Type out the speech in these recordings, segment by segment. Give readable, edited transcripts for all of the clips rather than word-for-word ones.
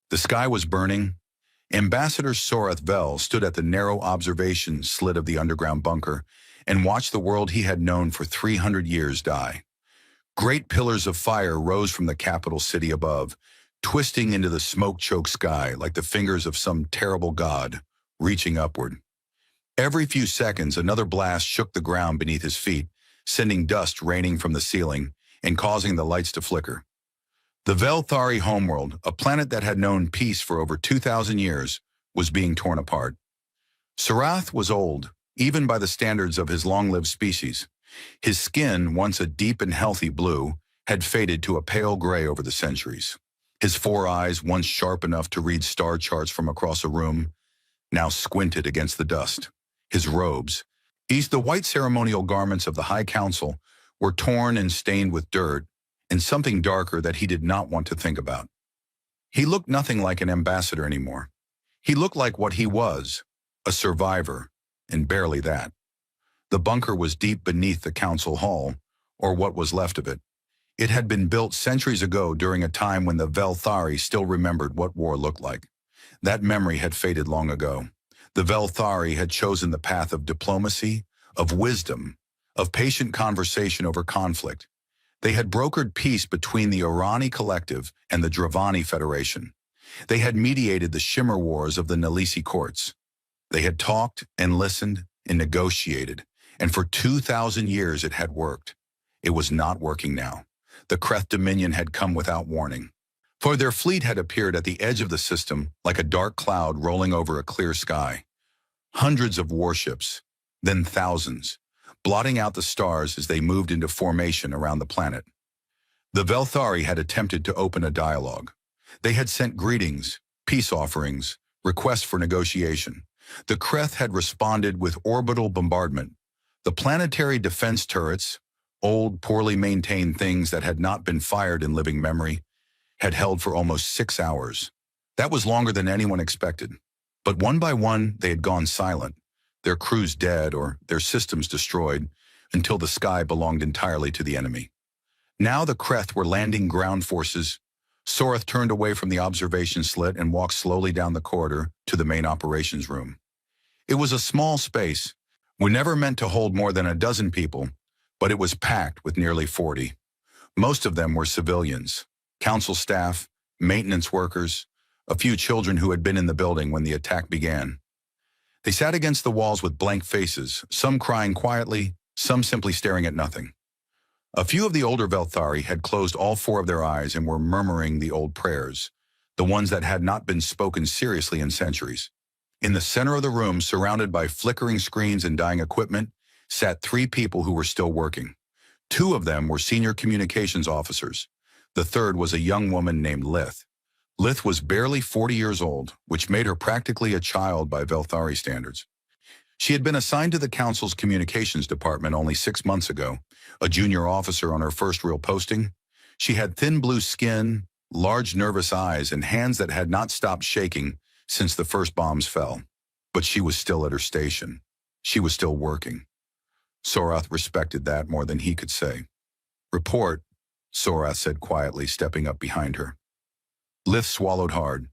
The sky was burning. Ambassador Sorath Vel stood at the narrow observation slit of the underground bunker and watched the world he had known for 300 years die. Great pillars of fire rose from the capital city above, twisting into the smoke-choked sky like the fingers of some terrible god, reaching upward. Every few seconds, another blast shook the ground beneath his feet, sending dust raining from the ceiling and causing the lights to flicker. The Velthari homeworld, a planet that had known peace for over 2,000 years, was being torn apart. Sorath was old, even by the standards of his long-lived species. His skin, once a deep and healthy blue, had faded to a pale gray over the centuries. His four eyes, once sharp enough to read star charts from across a room, now squinted against the dust. His robes, the white ceremonial garments of the High Council, were torn and stained with dirt and something darker that he did not want to think about. He looked nothing like an ambassador anymore. He looked like what he was, a survivor, and barely that. The bunker was deep beneath the council hall, or what was left of it. It had been built centuries ago during a time when the Velthari still remembered what war looked like. That memory had faded long ago. The Velthari had chosen the path of diplomacy, of wisdom, of patient conversation over conflict. They had brokered peace between the Irani Collective and the Dravani Federation. They had mediated the Shimmer Wars of the Nalisi courts. They had talked and listened and negotiated, and for 2,000 years it had worked. It was not working now. The Kreth Dominion had come without warning. For their fleet had appeared at the edge of the system like a dark cloud rolling over a clear sky. Hundreds of warships, then thousands, blotting out the stars as they moved into formation around the planet. The Velthari had attempted to open a dialogue. They had sent greetings, peace offerings, requests for negotiation. The Kreth had responded with orbital bombardment. The planetary defense turrets, old, poorly maintained things that had not been fired in living memory, had held for almost 6 hours. That was longer than anyone expected. But one by one, they had gone silent, their crews dead or their systems destroyed, until the sky belonged entirely to the enemy. Now the Kreth were landing ground forces. Sorath turned away from the observation slit and walked slowly down the corridor to the main operations room. It was a small space, never meant to hold more than a dozen people, but it was packed with nearly 40. Most of them were civilians, council staff, maintenance workers, a few children who had been in the building when the attack began. They sat against the walls with blank faces, some crying quietly, some simply staring at nothing. A few of the older Velthari had closed all 4 of their eyes and were murmuring the old prayers, the ones that had not been spoken seriously in centuries. In the center of the room, surrounded by flickering screens and dying equipment, sat 3 people who were still working. 2 of them were senior communications officers. The third was a young woman named Lith. Lith was barely 40 years old, which made her practically a child by Velthari standards. She had been assigned to the Council's communications department only 6 months ago, a junior officer on her first real posting. She had thin blue skin, large nervous eyes, and hands that had not stopped shaking since the first bombs fell. But she was still at her station. She was still working. Sorath respected that more than he could say. "Report," Sorath said quietly, stepping up behind her. Lith swallowed hard.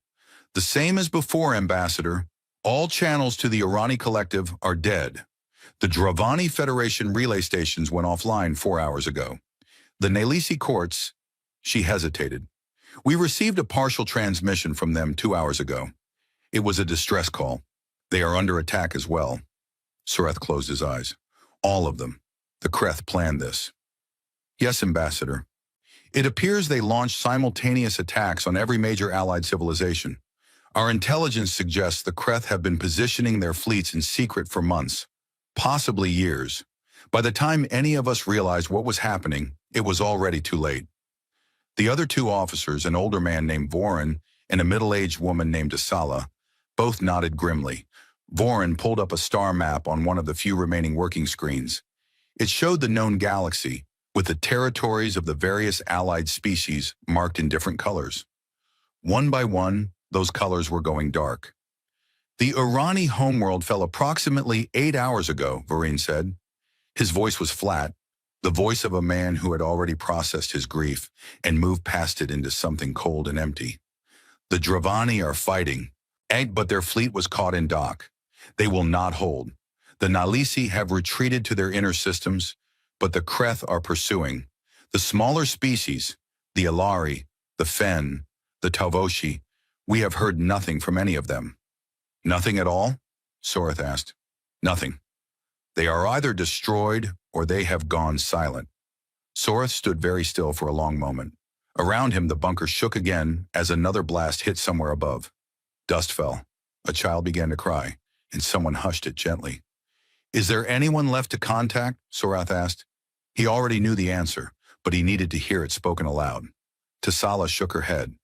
"The same as before, Ambassador. All channels to the Irani Collective are dead. The Dravani Federation relay stations went offline 4 hours ago. The Nalisi courts," she hesitated. "We received a partial transmission from them 2 hours ago. It was a distress call. They are under attack as well." Sorath closed his eyes. "All of them. The Kreth planned this." "Yes, Ambassador. It appears they launched simultaneous attacks on every major allied civilization. Our intelligence suggests the Kreth have been positioning their fleets in secret for months, possibly years. By the time any of us realized what was happening, it was already too late." The other 2 officers, an older man named Vorin and a middle-aged woman named Asala, both nodded grimly. Vorin pulled up a star map on one of the few remaining working screens. It showed the known galaxy, with the territories of the various allied species marked in different colors. One by one, those colors were going dark. "The Irani homeworld fell approximately 8 hours ago," Vorin said. His voice was flat, the voice of a man who had already processed his grief and moved past it into something cold and empty. The Dravani are fighting, but their fleet was caught in dock. They will not hold. The Nalisi have retreated to their inner systems, but the Kreth are pursuing. The smaller species, the Alari, the Fen, the Tavoshi, we have heard nothing from any of them. Nothing at all? Sorath asked. Nothing. They are either destroyed or they have gone silent. Sorath stood very still for a long moment. Around him, the bunker shook again as another blast hit somewhere above. Dust fell. A child began to cry, and someone hushed it gently. Is there anyone left to contact? Sorath asked. He already knew the answer, but he needed to hear it spoken aloud. Tasala shook her head.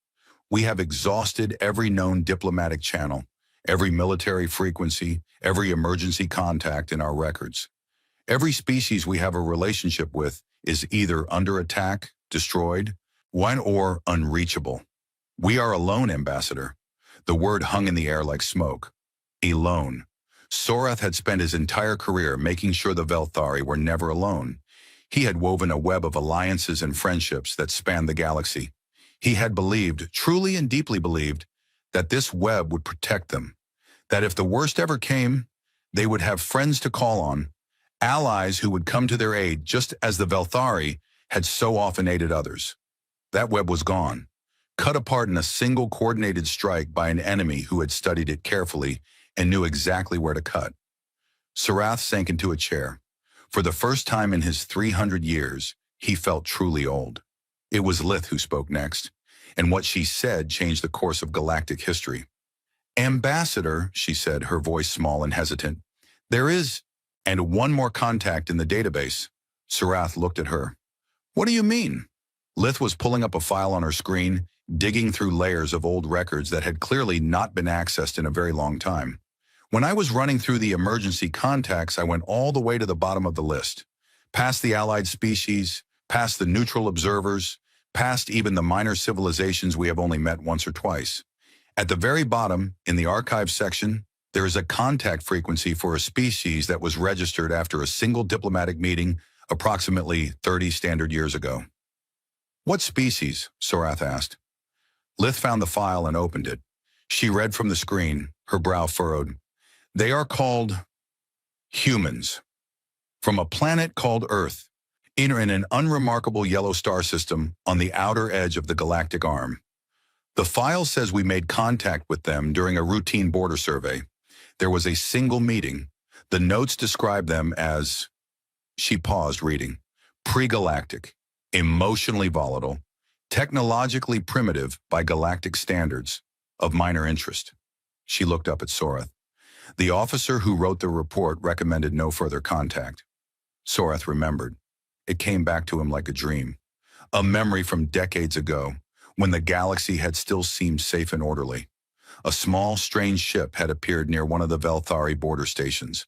We have exhausted every known diplomatic channel, every military frequency, every emergency contact in our records. Every species we have a relationship with is either under attack, destroyed, or unreachable. We are alone, Ambassador. The word hung in the air like smoke. Alone. Sorath had spent his entire career making sure the Velthari were never alone. He had woven a web of alliances and friendships that spanned the galaxy. He had believed, truly and deeply believed, that this web would protect them, that if the worst ever came, they would have friends to call on, allies who would come to their aid just as the Velthari had so often aided others. That web was gone, cut apart in a single coordinated strike by an enemy who had studied it carefully and knew exactly where to cut. Sorath sank into a chair. For the first time in his 300 years, he felt truly old. It was Lith who spoke next, and what she said changed the course of galactic history. Ambassador, she said, her voice small and hesitant, there is, and one more contact in the database. Sorath looked at her. What do you mean? Lith was pulling up a file on her screen, digging through layers of old records that had clearly not been accessed in a very long time. When I was running through the emergency contacts, I went all the way to the bottom of the list, past the allied species, past the neutral observers, past even the minor civilizations we have only met once or twice. At the very bottom, in the archive section, there is a contact frequency for a species that was registered after a single diplomatic meeting approximately 30 standard years ago. What species? Sorath asked. Lith found the file and opened it. She read from the screen, her brow furrowed. They are called humans. From a planet called Earth, in an unremarkable yellow star system on the outer edge of the galactic arm. The file says we made contact with them during a routine border survey. There was a single meeting. The notes describe them as, she paused reading, pre-galactic, emotionally volatile, technologically primitive by galactic standards, of minor interest. She looked up at Sorath. The officer who wrote the report recommended no further contact. Sorath remembered. It came back to him like a dream, a memory from decades ago, when the galaxy had still seemed safe and orderly. A small, strange ship had appeared near one of the Velthari border stations.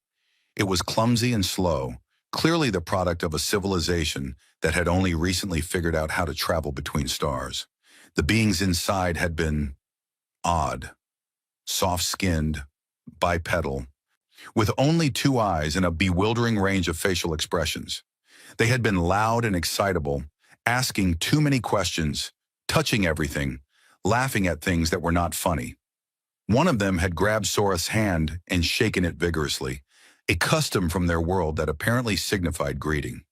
It was clumsy and slow, clearly the product of a civilization that had only recently figured out how to travel between stars. The beings inside had been odd, soft-skinned, bipedal, with only 2 eyes and a bewildering range of facial expressions. They had been loud and excitable, asking too many questions, touching everything, laughing at things that were not funny. One of them had grabbed Sorath's hand and shaken it vigorously, a custom from their world that apparently signified greeting.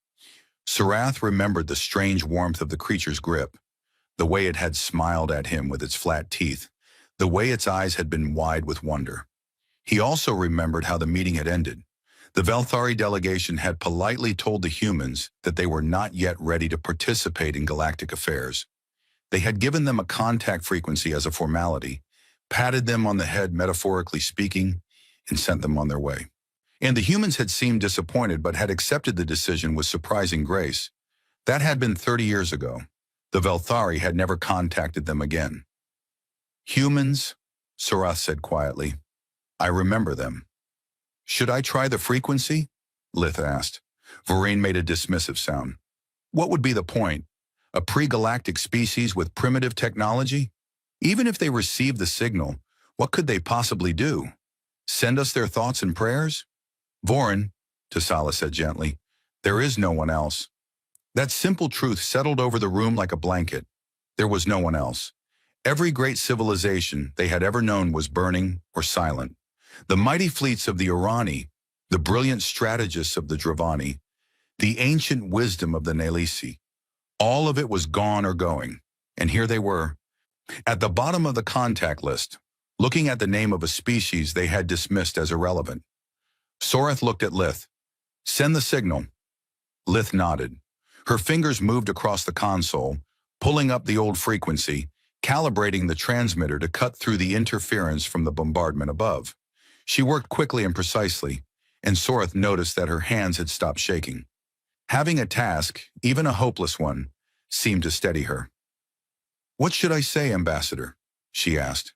Sorath remembered the strange warmth of the creature's grip, the way it had smiled at him with its flat teeth, the way its eyes had been wide with wonder. He also remembered how the meeting had ended. The Velthari delegation had politely told the humans that they were not yet ready to participate in galactic affairs. They had given them a contact frequency as a formality, patted them on the head metaphorically speaking, and sent them on their way. And the humans had seemed disappointed but had accepted the decision with surprising grace. That had been 30 years ago. The Velthari had never contacted them again. Humans, Sorath said quietly. I remember them. Should I try the frequency? Lith asked. Voreen made a dismissive sound. What would be the point? A pre-galactic species with primitive technology? Even if they received the signal, what could they possibly do? Send us their thoughts and prayers? Vorin, Tasala said gently, there is no one else. That simple truth settled over the room like a blanket. There was no one else. Every great civilization they had ever known was burning or silent. The mighty fleets of the Urani, the brilliant strategists of the Dravani, the ancient wisdom of the Nalisi, all of it was gone or going. And here they were, at the bottom of the contact list, looking at the name of a species they had dismissed as irrelevant. Sorath looked at Lith. "Send the signal." Lith nodded. Her fingers moved across the console, pulling up the old frequency, calibrating the transmitter to cut through the interference from the bombardment above. She worked quickly and precisely, and Sorath noticed that her hands had stopped shaking. Having a task, even a hopeless one, seemed to steady her. "What should I say, Ambassador?" she asked.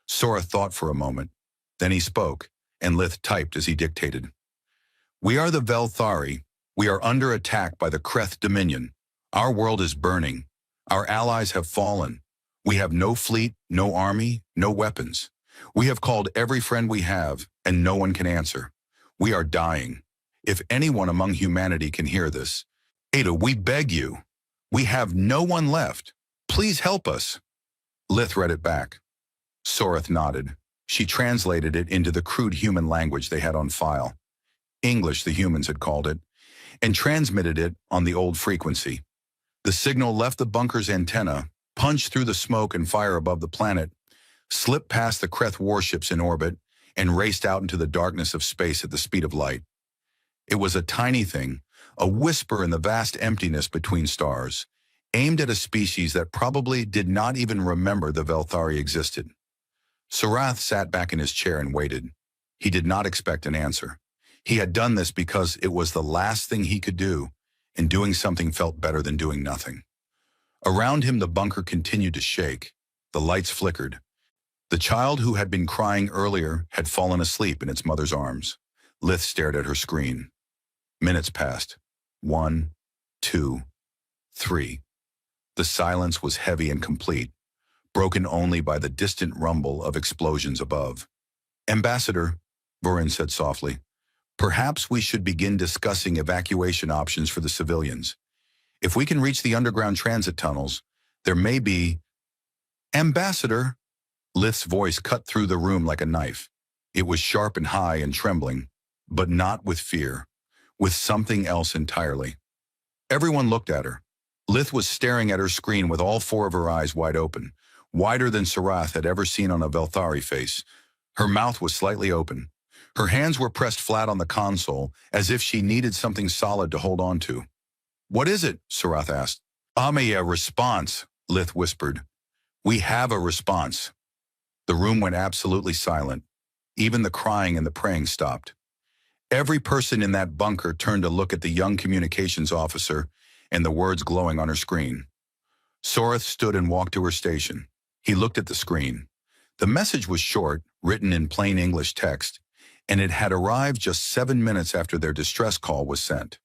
Sorath thought for a moment. Then he spoke, and Lith typed as he dictated. "We are the Velthari. We are under attack by the Kreth Dominion. Our world is burning. Our allies have fallen. We have no fleet, no army, no weapons. We have called every friend we have, and no one can answer. We are dying. If anyone among humanity can hear this, Ada, we beg you. We have no one left. Please help us." Lith read it back. Sorath nodded. She translated it into the crude human language they had on file. English, the humans had called it, and transmitted it on the old frequency. The signal left the bunker's antenna, punched through the smoke and fire above the planet, slipped past the Kreth warships in orbit, and raced out into the darkness of space at the speed of light. It was a tiny thing, a whisper in the vast emptiness between stars, aimed at a species that probably did not even remember the Velthari existed. Sorath sat back in his chair and waited. He did not expect an answer. He had done this because it was the last thing he could do, and doing something felt better than doing nothing. Around him, the bunker continued to shake. The lights flickered. The child who had been crying earlier had fallen asleep in its mother's arms. Lith stared at her screen. Minutes passed. 1, 2, 3. The silence was heavy and complete, broken only by the distant rumble of explosions above. "Ambassador," Vorin said softly, "perhaps we should begin discussing evacuation options for the civilians. If we can reach the underground transit tunnels, there may be—" "Ambassador!" Lith's voice cut through the room like a knife. It was sharp and high and trembling, but not with fear, with something else entirely. Everyone looked at her. Lith was staring at her screen with all four of her eyes wide open, wider than Sorath had ever seen on a Velthari face. Her mouth was slightly open. Her hands were pressed flat on the console, as if she needed something solid to hold on to. "What is it?" Sorath asked. "A response," Lith whispered. "We have a response." The room went absolutely silent. Even the crying and the praying stopped. Every person in that bunker turned to look at the young communications officer and the words glowing on her screen. Sorath stood and walked to her station. He looked at the screen. The message was short, written in plain English text, and it had arrived just 7 minutes after their distress call was sent.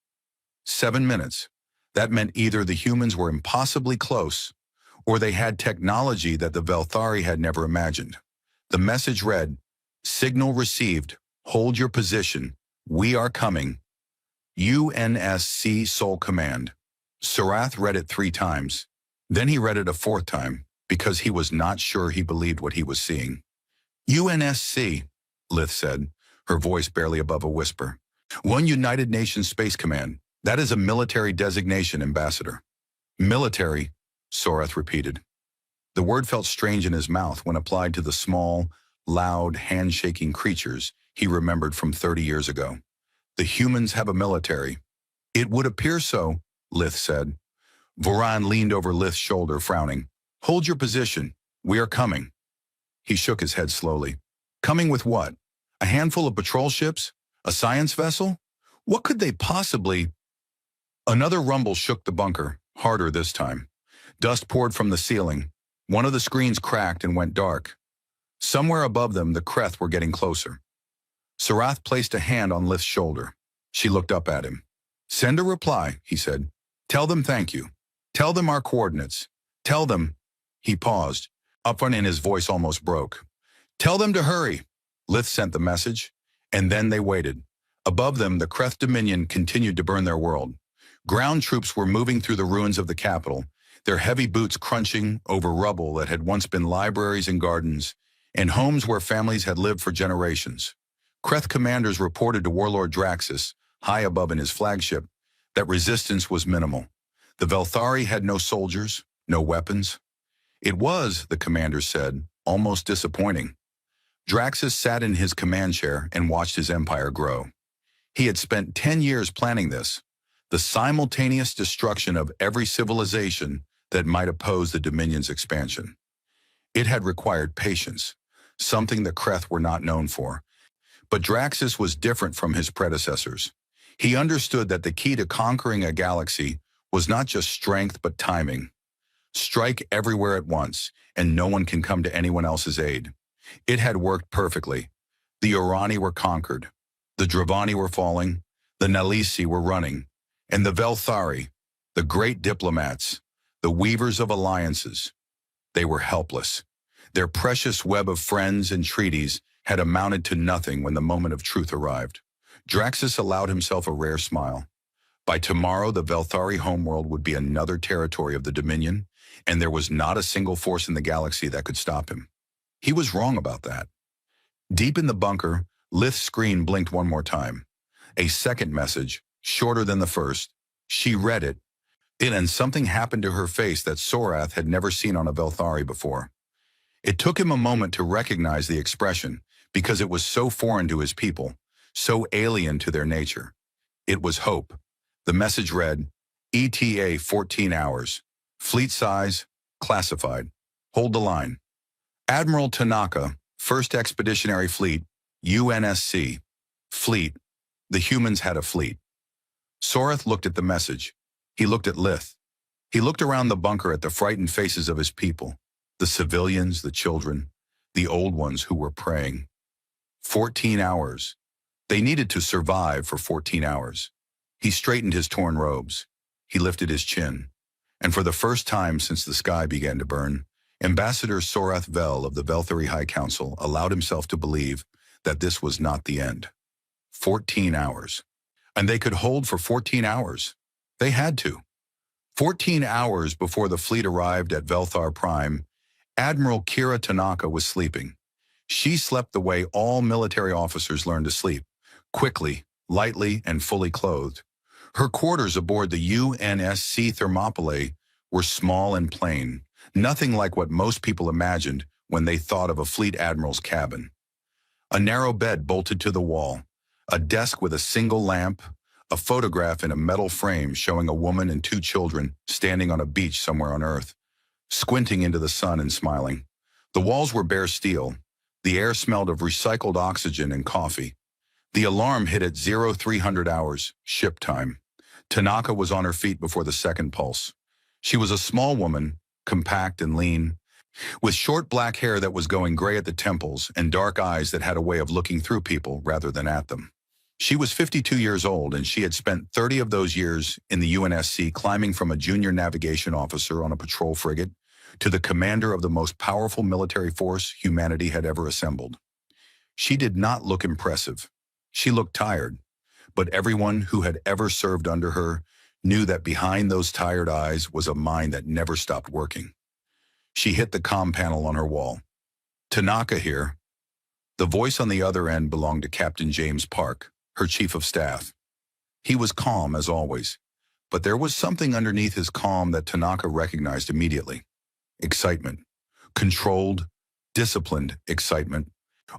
7 minutes. That meant either the humans were impossibly close, or they had technology that the Velthari had never imagined. The message read, "Signal received. Hold your position. We are coming. UNSC Sole Command." Sorath read it 3 times. Then he read it a 4th time, because he was not sure he believed what he was seeing. "UNSC," Lith said, her voice barely above a whisper. "One United Nations Space Command. That is a military designation, Ambassador." "Military," Sorath repeated. The word felt strange in his mouth when applied to the small, loud, handshaking creatures he remembered from 30 years ago. "The humans have a military." "It would appear so," Lith said. Voran leaned over Lith's shoulder, frowning. "Hold your position. We are coming." He shook his head slowly. "Coming with what? A handful of patrol ships? A science vessel? What could they possibly—" Another rumble shook the bunker, harder this time. Dust poured from the ceiling. One of the screens cracked and went dark. Somewhere above them, the Kreth were getting closer. Sorath placed a hand on Lith's shoulder. She looked up at him. "Send a reply," he said. "Tell them thank you. Tell them our coordinates. Tell them—" He paused, upfront, and his voice almost broke. "Tell them to hurry." Lith sent the message, and then they waited. Above them, the Kreth Dominion continued to burn their world. Ground troops were moving through the ruins of the capital, their heavy boots crunching over rubble that had once been libraries and gardens, and homes where families had lived for generations. Kreth commanders reported to Warlord Draxus, high above in his flagship, that resistance was minimal. The Velthari had no soldiers, no weapons. It was, the commander said, almost disappointing. Draxus sat in his command chair and watched his empire grow. He had spent 10 years planning this, the simultaneous destruction of every civilization that might oppose the Dominion's expansion. It had required patience, something the Kreth were not known for. But Draxus was different from his predecessors. He understood that the key to conquering a galaxy was not just strength but timing. Strike everywhere at once, and no one can come to anyone else's aid. It had worked perfectly. The Urani were conquered. The Dravani were falling. The Nalisi were running. And the Velthari, the great diplomats, the weavers of alliances, they were helpless. Their precious web of friends and treaties had amounted to nothing when the moment of truth arrived. Draxus allowed himself a rare smile. By tomorrow, the Velthari homeworld would be another territory of the Dominion, and there was not a single force in the galaxy that could stop him. He was wrong about that. Deep in the bunker, Lith's screen blinked one more time. A second message, shorter than the first. She read it, and something happened to her face that Sorath had never seen on a Velthari before. It took him a moment to recognize the expression, because it was so foreign to his people, so alien to their nature. It was hope. The message read, ETA 14 hours. Fleet size, classified. Hold the line. Admiral Tanaka, 1st Expeditionary Fleet, UNSC. Fleet. The humans had a fleet. Sorath looked at the message. He looked at Lith. He looked around the bunker at the frightened faces of his people, the civilians, the children, the old ones who were praying. 14 hours. They needed to survive for 14 hours. He straightened his torn robes. He lifted his chin. And for the first time since the sky began to burn, Ambassador Sorath Vel of the Velthari High Council allowed himself to believe that this was not the end. 14 hours. And they could hold for 14 hours. They had to. 14 hours before the fleet arrived at Velthar Prime, Admiral Kira Tanaka was sleeping. She slept the way all military officers learn to sleep, quickly, lightly, and fully clothed. Her quarters aboard the UNSC Thermopylae were small and plain, nothing like what most people imagined when they thought of a fleet admiral's cabin. A narrow bed bolted to the wall, a desk with a single lamp, a photograph in a metal frame showing a woman and 2 children standing on a beach somewhere on Earth, squinting into the sun and smiling. The walls were bare steel. The air smelled of recycled oxygen and coffee. The alarm hit at 0300 hours, ship time. Tanaka was on her feet before the second pulse. She was a small woman, compact and lean, with short black hair that was going gray at the temples and dark eyes that had a way of looking through people rather than at them. She was 52 years old, and she had spent 30 of those years in the UNSC climbing from a junior navigation officer on a patrol frigate to the commander of the most powerful military force humanity had ever assembled. She did not look impressive. She looked tired, but everyone who had ever served under her knew that behind those tired eyes was a mind that never stopped working. She hit the comm panel on her wall. Tanaka here. The voice on the other end belonged to Captain James Park, her chief of staff. He was calm as always, but there was something underneath his calm that Tanaka recognized immediately. Excitement. Controlled, disciplined excitement.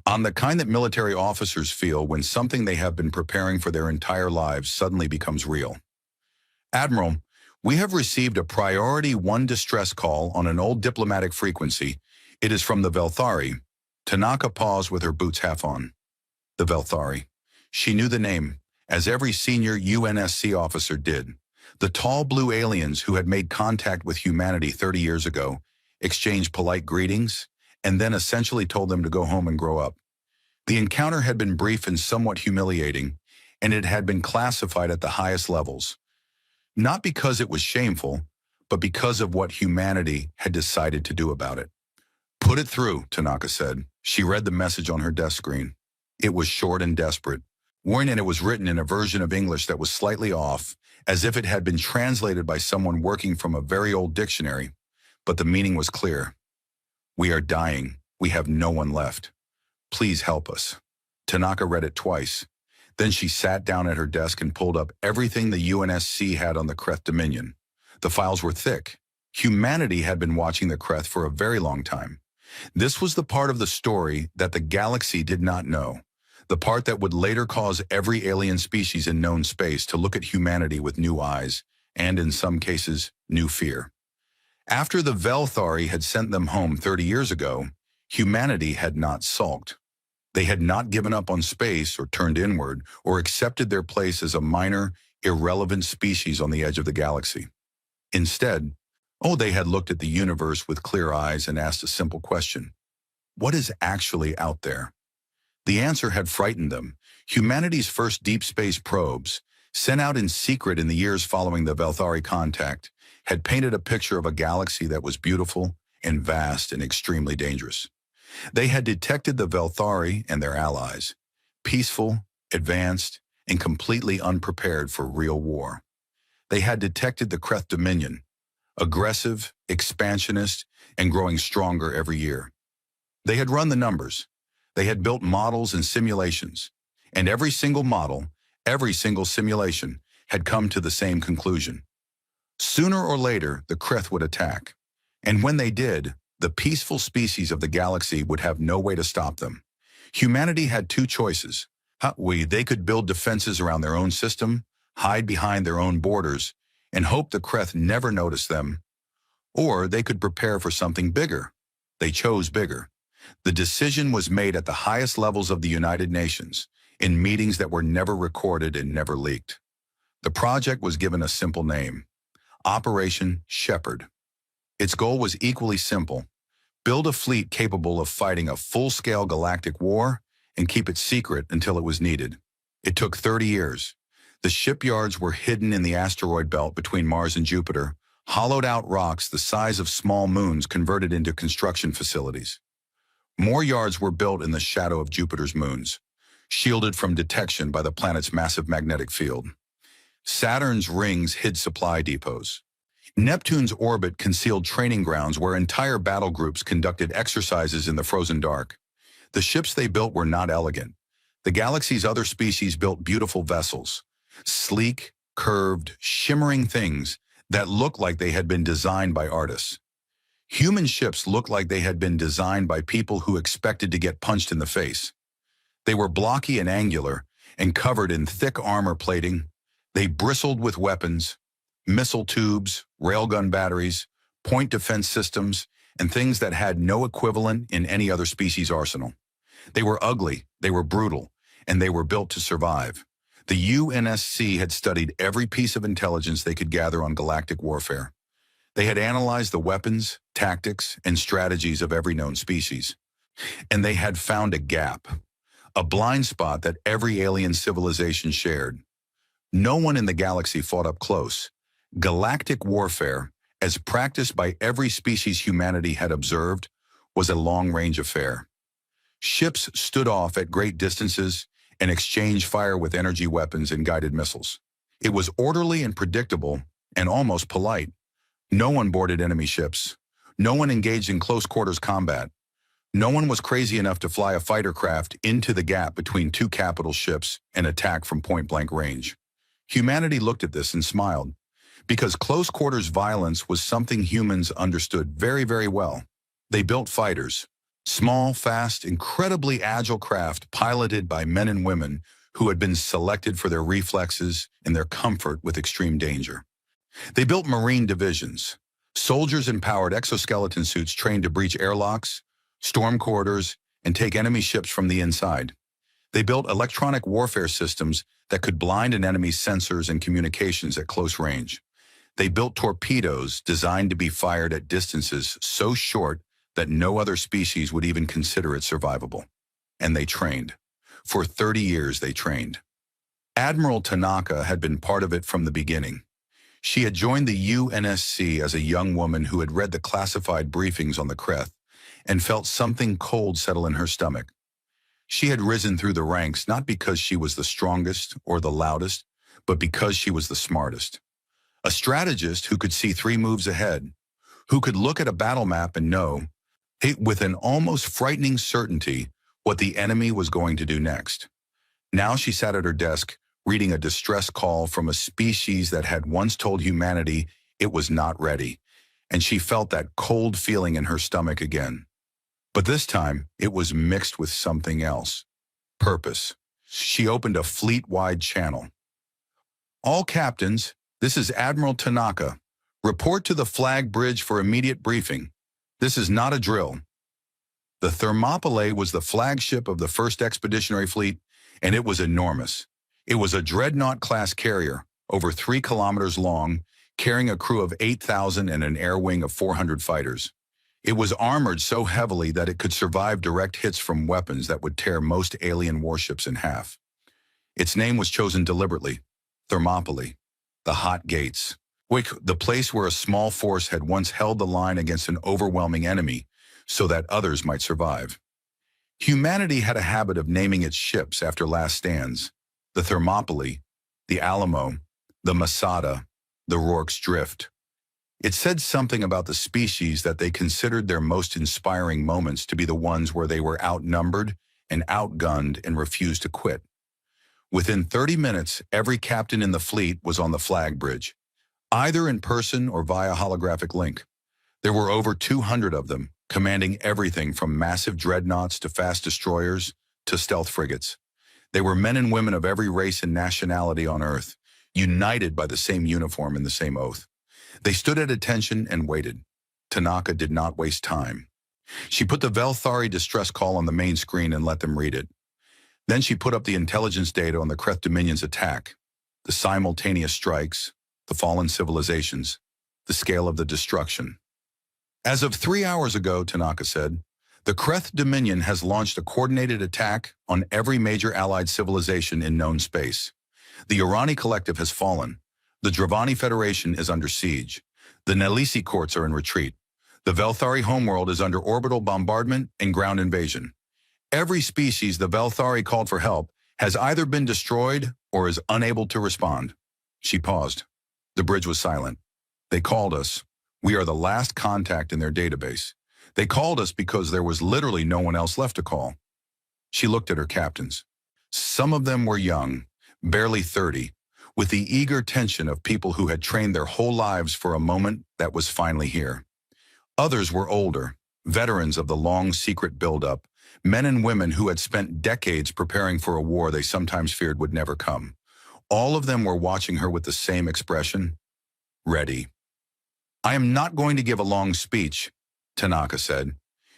On the kind that military officers feel when something they have been preparing for their entire lives suddenly becomes real. Admiral, we have received a priority 1 distress call on an old diplomatic frequency. It is from the Velthari. Tanaka paused with her boots half on. The Velthari. She knew the name, as every senior UNSC officer did. The tall blue aliens who had made contact with humanity 30 years ago exchanged polite greetings and then essentially told them to go home and grow up. The encounter had been brief and somewhat humiliating, and it had been classified at the highest levels. Not because it was shameful, but because of what humanity had decided to do about it. Put it through, Tanaka said. She read the message on her desk screen. It was short and desperate. And it was written in a version of English that was slightly off, as if it had been translated by someone working from a very old dictionary, but the meaning was clear. We are dying. We have no one left. Please help us. Tanaka read it twice. Then she sat down at her desk and pulled up everything the UNSC had on the Kreth Dominion. The files were thick. Humanity had been watching the Kreth for a very long time. This was the part of the story that the galaxy did not know, the part that would later cause every alien species in known space to look at humanity with new eyes, and in some cases, new fear. After the Velthari had sent them home 30 years ago, humanity had not sulked. They had not given up on space or turned inward or accepted their place as a minor, irrelevant species on the edge of the galaxy. Instead, they had looked at the universe with clear eyes and asked a simple question. What is actually out there? The answer had frightened them. Humanity's first deep space probes, sent out in secret in the years following the Velthari contact, had painted a picture of a galaxy that was beautiful and vast and extremely dangerous. They had detected the Velthari and their allies, peaceful, advanced, and completely unprepared for real war. They had detected the Kreth Dominion, aggressive, expansionist, and growing stronger every year. They had run the numbers. They had built models and simulations, and every single model, every single simulation, had come to the same conclusion. Sooner or later, the Kreth would attack, and when they did, the peaceful species of the galaxy would have no way to stop them. Humanity had two choices. They could build defenses around their own system, hide behind their own borders, and hope the Kreth never noticed them. Or they could prepare for something bigger. They chose bigger. The decision was made at the highest levels of the United Nations, in meetings that were never recorded and never leaked. The project was given a simple name: Operation Shepherd. Its goal was equally simple: build a fleet capable of fighting a full-scale galactic war and keep it secret until it was needed. It took 30 years. The shipyards were hidden in the asteroid belt between Mars and Jupiter, hollowed-out rocks the size of small moons converted into construction facilities. More yards were built in the shadow of Jupiter's moons, shielded from detection by the planet's massive magnetic field. Saturn's rings hid supply depots. Neptune's orbit concealed training grounds where entire battle groups conducted exercises in the frozen dark. The ships they built were not elegant. The galaxy's other species built beautiful vessels, sleek, curved, shimmering things that looked like they had been designed by artists. Human ships looked like they had been designed by people who expected to get punched in the face. They were blocky and angular and covered in thick armor plating. They bristled with weapons, missile tubes, railgun batteries, point defense systems, and things that had no equivalent in any other species' arsenal. They were ugly, they were brutal, and they were built to survive. The UNSC had studied every piece of intelligence they could gather on galactic warfare. They had analyzed the weapons, tactics, and strategies of every known species. And they had found a gap, a blind spot that every alien civilization shared. No one in the galaxy fought up close. Galactic warfare, as practiced by every species humanity had observed, was a long-range affair. Ships stood off at great distances and exchanged fire with energy weapons and guided missiles. It was orderly and predictable and almost polite. No one boarded enemy ships. No one engaged in close-quarters combat. No one was crazy enough to fly a fighter craft into the gap between two capital ships and attack from point-blank range. Humanity looked at this and smiled, because close-quarters violence was something humans understood very, very well. They built fighters, small, fast, incredibly agile craft piloted by men and women who had been selected for their reflexes and their comfort with extreme danger. They built marine divisions, soldiers in powered exoskeleton suits trained to breach airlocks, storm corridors, and take enemy ships from the inside. They built electronic warfare systems that could blind an enemy's sensors and communications at close range. They built torpedoes designed to be fired at distances so short that no other species would even consider it survivable. And they trained. For 30 years they trained. Admiral Tanaka had been part of it from the beginning. She had joined the UNSC as a young woman who had read the classified briefings on the Kreth and felt something cold settle in her stomach. She had risen through the ranks not because she was the strongest or the loudest, but because she was the smartest. A strategist who could see 3 moves ahead, who could look at a battle map and know, with an almost frightening certainty, what the enemy was going to do next. Now she sat at her desk, reading a distress call from a species that had once told humanity it was not ready, and she felt that cold feeling in her stomach again. But this time, it was mixed with something else. Purpose. She opened a fleet-wide channel. All captains, this is Admiral Tanaka. Report to the flag bridge for immediate briefing. This is not a drill. The Thermopylae was the flagship of the 1st Expeditionary Fleet, and it was enormous. It was a dreadnought-class carrier, over 3 kilometers long, carrying a crew of 8,000 and an air wing of 400 fighters. It was armored so heavily that it could survive direct hits from weapons that would tear most alien warships in half. Its name was chosen deliberately, Thermopylae, the Hot Gates, the place where a small force had once held the line against an overwhelming enemy so that others might survive. Humanity had a habit of naming its ships after last stands: the Thermopylae, the Alamo, the Masada, the Rorke's Drift. It said something about the species that they considered their most inspiring moments to be the ones where they were outnumbered and outgunned and refused to quit. Within 30 minutes, every captain in the fleet was on the flag bridge, either in person or via holographic link. There were over 200 of them, commanding everything from massive dreadnoughts to fast destroyers to stealth frigates. They were men and women of every race and nationality on Earth, united by the same uniform and the same oath. They stood at attention and waited. Tanaka did not waste time. She put the Velthari distress call on the main screen and let them read it. Then she put up the intelligence data on the Kreth Dominion's attack, the simultaneous strikes, the fallen civilizations, the scale of the destruction. As of 3 hours ago, Tanaka said, the Kreth Dominion has launched a coordinated attack on every major allied civilization in known space. The Urani Collective has fallen. The Dravani Federation is under siege. The Nelisi courts are in retreat. The Velthari homeworld is under orbital bombardment and ground invasion. Every species the Velthari called for help has either been destroyed or is unable to respond. She paused. The bridge was silent. They called us. We are the last contact in their database. They called us because there was literally no one else left to call. She looked at her captains. Some of them were young, barely 30, with the eager tension of people who had trained their whole lives for a moment that was finally here. Others were older, veterans of the long secret buildup, men and women who had spent decades preparing for a war they sometimes feared would never come. All of them were watching her with the same expression: ready. I am not going to give a long speech, Tanaka said.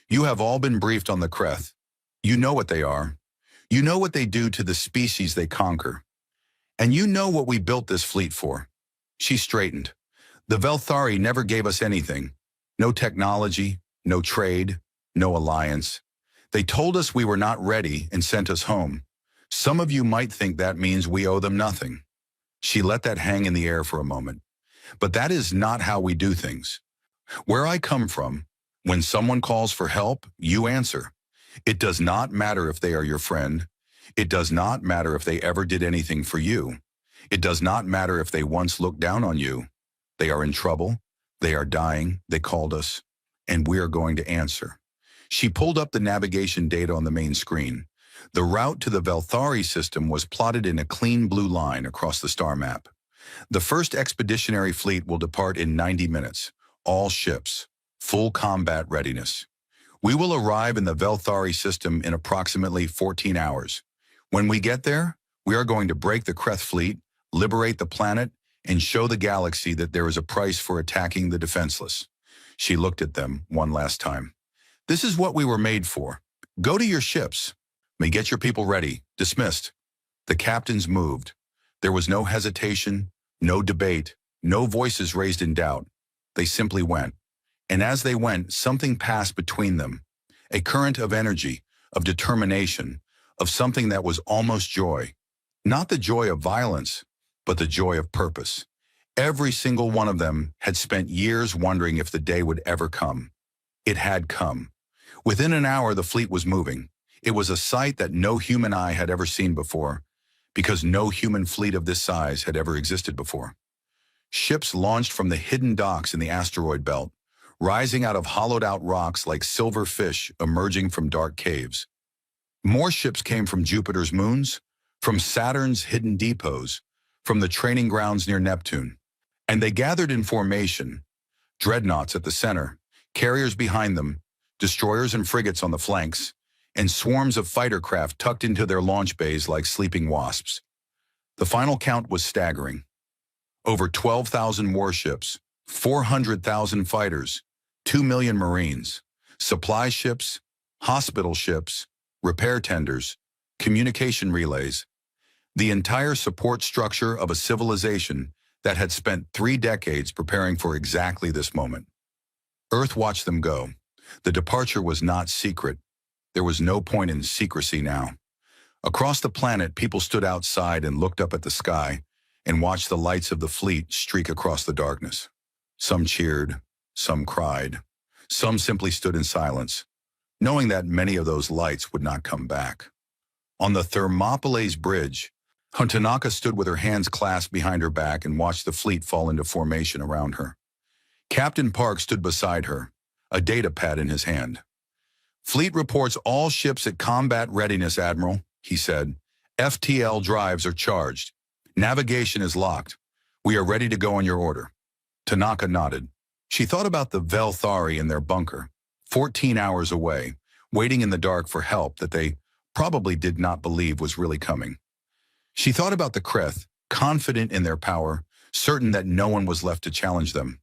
You have all been briefed on the Kreth. You know what they are. You know what they do to the species they conquer. And you know what we built this fleet for. She straightened. The Velthari never gave us anything. No technology, no trade, no alliance. They told us we were not ready and sent us home. Some of you might think that means we owe them nothing. She let that hang in the air for a moment. But that is not how we do things. Where I come from, when someone calls for help, you answer. It does not matter if they are your friend. It does not matter if they ever did anything for you. It does not matter if they once looked down on you. They are in trouble. They are dying. They called us. And we are going to answer. She pulled up the navigation data on the main screen. The route to the Velthari system was plotted in a clean blue line across the star map. The 1st Expeditionary Fleet will depart in 90 minutes. All ships. Full combat readiness. We will arrive in the Velthari system in approximately 14 hours. When we get there, we are going to break the Kreth fleet, liberate the planet, and show the galaxy that there is a price for attacking the defenseless. She looked at them one last time. This is what we were made for. Go to your ships. May get your people ready. Dismissed. The captains moved. There was no hesitation, no debate, no voices raised in doubt. They simply went. And as they went, something passed between them. A current of energy, of determination, of something that was almost joy. Not the joy of violence, but the joy of purpose. Every single one of them had spent years wondering if the day would ever come. It had come. Within an hour, the fleet was moving. It was a sight that no human eye had ever seen before, because no human fleet of this size had ever existed before. Ships launched from the hidden docks in the asteroid belt, rising out of hollowed-out rocks like silver fish emerging from dark caves. More ships came from Jupiter's moons, from Saturn's hidden depots, from the training grounds near Neptune. And they gathered in formation, dreadnoughts at the center, carriers behind them, destroyers and frigates on the flanks, and swarms of fighter craft tucked into their launch bays like sleeping wasps. The final count was staggering. Over 12,000 warships, 400,000 fighters, 2 million Marines, supply ships, hospital ships, repair tenders, communication relays, the entire support structure of a civilization that had spent 3 decades preparing for exactly this moment. Earth watched them go. The departure was not secret. There was no point in secrecy now. Across the planet, people stood outside and looked up at the sky and watched the lights of the fleet streak across the darkness. Some cheered, some cried, some simply stood in silence, knowing that many of those lights would not come back. On the Thermopylae bridge, Tanaka stood with her hands clasped behind her back and watched the fleet fall into formation around her. Captain Park stood beside her, a data pad in his hand. "Fleet reports all ships at combat readiness, Admiral," he said. "FTL drives are charged. Navigation is locked. We are ready to go on your order." Tanaka nodded. She thought about the Velthari in their bunker, 14 hours away, waiting in the dark for help that they probably did not believe was really coming. She thought about the Kreth, confident in their power, certain that no one was left to challenge them.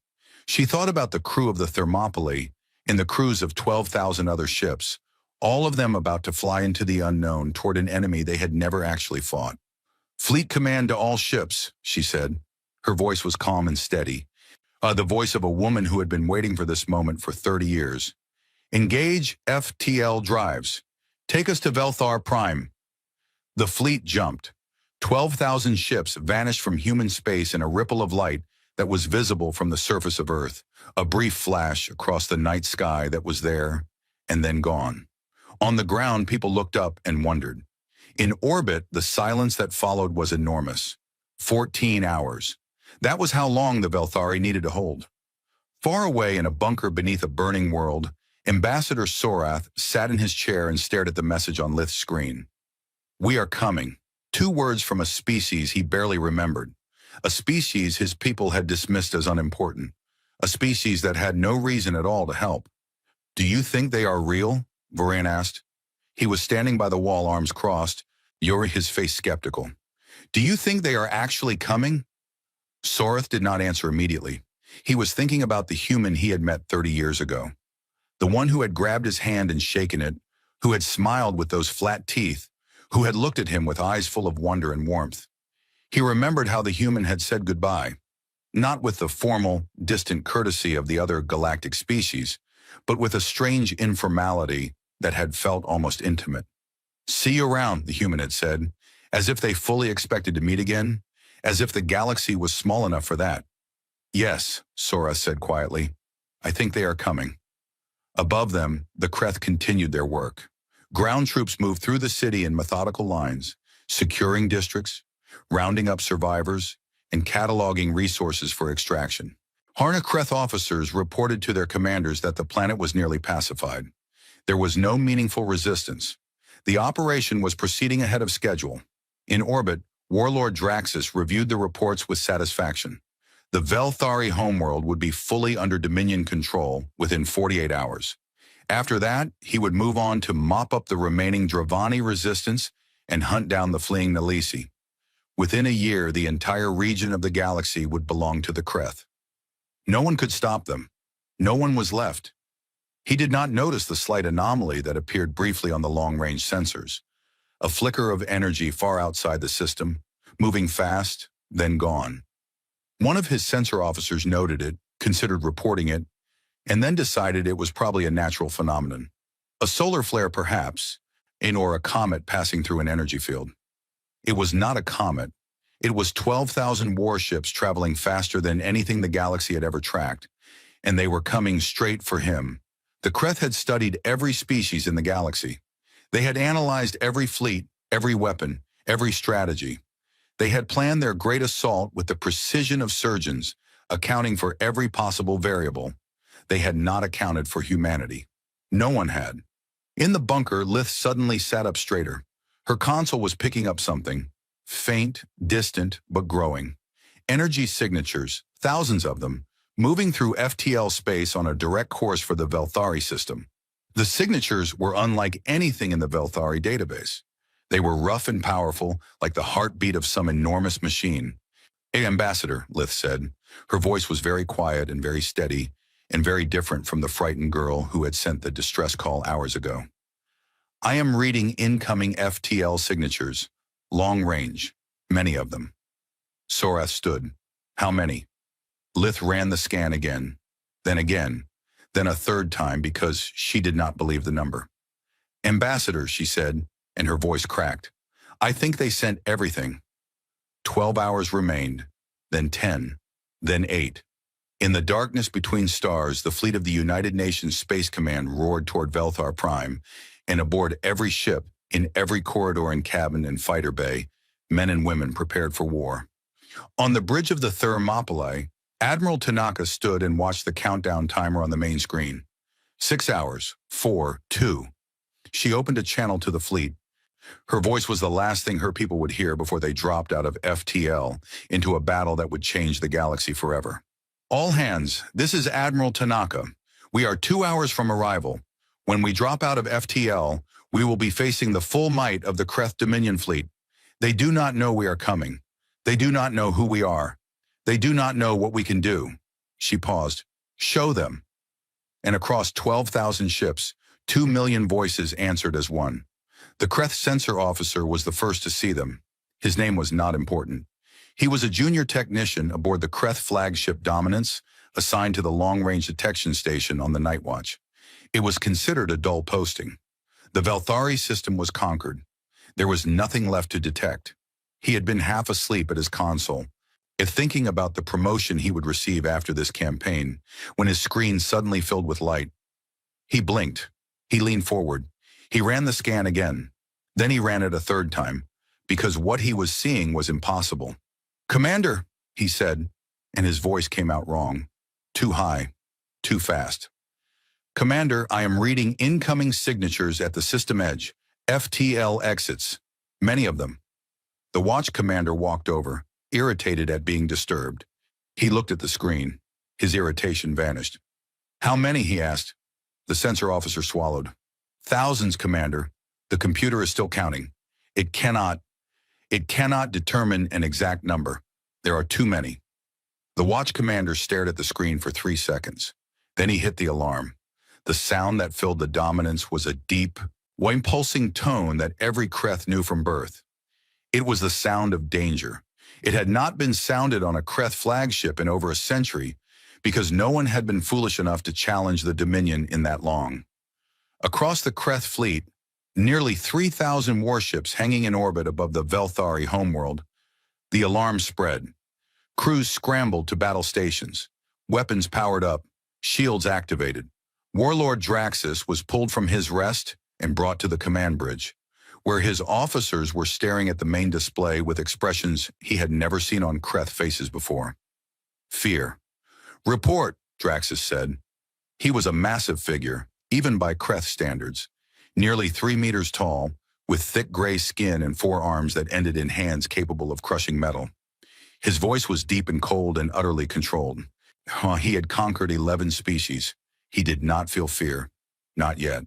She thought about the crew of the Thermopylae and the crews of 12,000 other ships, all of them about to fly into the unknown toward an enemy they had never actually fought. "Fleet command to all ships," she said. Her voice was calm and steady, the voice of a woman who had been waiting for this moment for 30 years. "Engage FTL drives. Take us to Velthar Prime." The fleet jumped. 12,000 ships vanished from human space in a ripple of light that was visible from the surface of Earth, a brief flash across the night sky that was there and then gone. On the ground, people looked up and wondered. In orbit, the silence that followed was enormous. 14 hours. That was how long the Velthari needed to hold. Far away in a bunker beneath a burning world, Ambassador Sorath sat in his chair and stared at the message on Lith's screen. "We are coming." 2 words from a species he barely remembered. A species his people had dismissed as unimportant. A species that had no reason at all to help. "Do you think they are real?" Varan asked. He was standing by the wall, arms crossed, his face skeptical. "Do you think they are actually coming?" Sorath did not answer immediately. He was thinking about the human he had met 30 years ago. The one who had grabbed his hand and shaken it, who had smiled with those flat teeth, who had looked at him with eyes full of wonder and warmth. He remembered how the human had said goodbye, not with the formal, distant courtesy of the other galactic species, but with a strange informality that had felt almost intimate. "See you around," the human had said, as if they fully expected to meet again, as if the galaxy was small enough for that. "Yes," Sorath said quietly. "I think they are coming." Above them, the Kreth continued their work. Ground troops moved through the city in methodical lines, securing districts, rounding up survivors, and cataloging resources for extraction. Harna Kreth officers reported to their commanders that the planet was nearly pacified. There was no meaningful resistance. The operation was proceeding ahead of schedule. In orbit, Warlord Draxus reviewed the reports with satisfaction. The Velthari homeworld would be fully under Dominion control within 48 hours. After that, he would move on to mop up the remaining Dravani resistance and hunt down the fleeing Nalisi. Within a year, the entire region of the galaxy would belong to the Kreth. No one could stop them. No one was left. He did not notice the slight anomaly that appeared briefly on the long-range sensors. A flicker of energy far outside the system, moving fast, then gone. One of his sensor officers noted it, considered reporting it, and then decided it was probably a natural phenomenon. A solar flare perhaps, or a comet passing through an energy field. It was not a comet. It was 12,000 warships traveling faster than anything the galaxy had ever tracked, and they were coming straight for him. The Kreth had studied every species in the galaxy. They had analyzed every fleet, every weapon, every strategy. They had planned their great assault with the precision of surgeons, accounting for every possible variable. They had not accounted for humanity. No one had. In the bunker, Lith suddenly sat up straighter. Her console was picking up something. Faint, distant, but growing. Energy signatures, thousands of them, moving through FTL space on a direct course for the Velthari system. The signatures were unlike anything in the Velthari database. They were rough and powerful, like the heartbeat of some enormous machine. "Hey, Ambassador," Lith said. Her voice was very quiet and very steady, and very different from the frightened girl who had sent the distress call hours ago. "I am reading incoming FTL signatures. Long range. Many of them." Sorath stood. "How many?" Lith ran the scan again, then a third time because she did not believe the number. "Ambassador," she said, and her voice cracked. "I think they sent everything." 12 hours remained, then 10, then 8. In the darkness between stars, the fleet of the United Nations Space Command roared toward Velthar Prime, and aboard every ship, in every corridor and cabin and fighter bay, men and women prepared for war. On the bridge of the Thermopylae, Admiral Tanaka stood and watched the countdown timer on the main screen. 6 hours, 4, 2. She opened a channel to the fleet. Her voice was the last thing her people would hear before they dropped out of FTL into a battle that would change the galaxy forever. "All hands, this is Admiral Tanaka. We are 2 hours from arrival. When we drop out of FTL, we will be facing the full might of the Kreth Dominion fleet. They do not know we are coming. They do not know who we are. They do not know what we can do." She paused. "Show them." And across 12,000 ships, 2 million voices answered as one. The Kreth sensor officer was the first to see them. His name was not important. He was a junior technician aboard the Kreth flagship Dominance, assigned to the long-range detection station on the Night Watch. It was considered a dull posting. The Velthari system was conquered. There was nothing left to detect. He had been half asleep at his console, thinking about the promotion he would receive after this campaign, when his screen suddenly filled with light. He blinked. He leaned forward. He ran the scan again. Then he ran it a third time, because what he was seeing was impossible. "Commander," he said, and his voice came out wrong. Too high. Too fast. "Commander, I am reading incoming signatures at the system edge. FTL exits. Many of them." The watch commander walked over, irritated at being disturbed. He looked at the screen. His irritation vanished. "How many?" he asked. The sensor officer swallowed. "Thousands, Commander. The computer is still counting. It cannot determine an exact number. There are too many." The watch commander stared at the screen for 3 seconds. Then he hit the alarm. The sound that filled the Dominance was a deep, pulsing tone that every Kreth knew from birth. It was the sound of danger. It had not been sounded on a Kreth flagship in over a century, because no one had been foolish enough to challenge the Dominion in that long. Across the Kreth fleet, nearly 3,000 warships hanging in orbit above the Velthari homeworld, the alarm spread. Crews scrambled to battle stations, weapons powered up, shields activated. Warlord Draxus was pulled from his rest and brought to the command bridge, where his officers were staring at the main display with expressions he had never seen on Kreth faces before. Fear. "Report," Draxus said. He was a massive figure, even by Kreth standards, nearly 3 meters tall, with thick gray skin and 4 arms that ended in hands capable of crushing metal. His voice was deep and cold and utterly controlled. He had conquered 11 species. He did not feel fear. Not yet.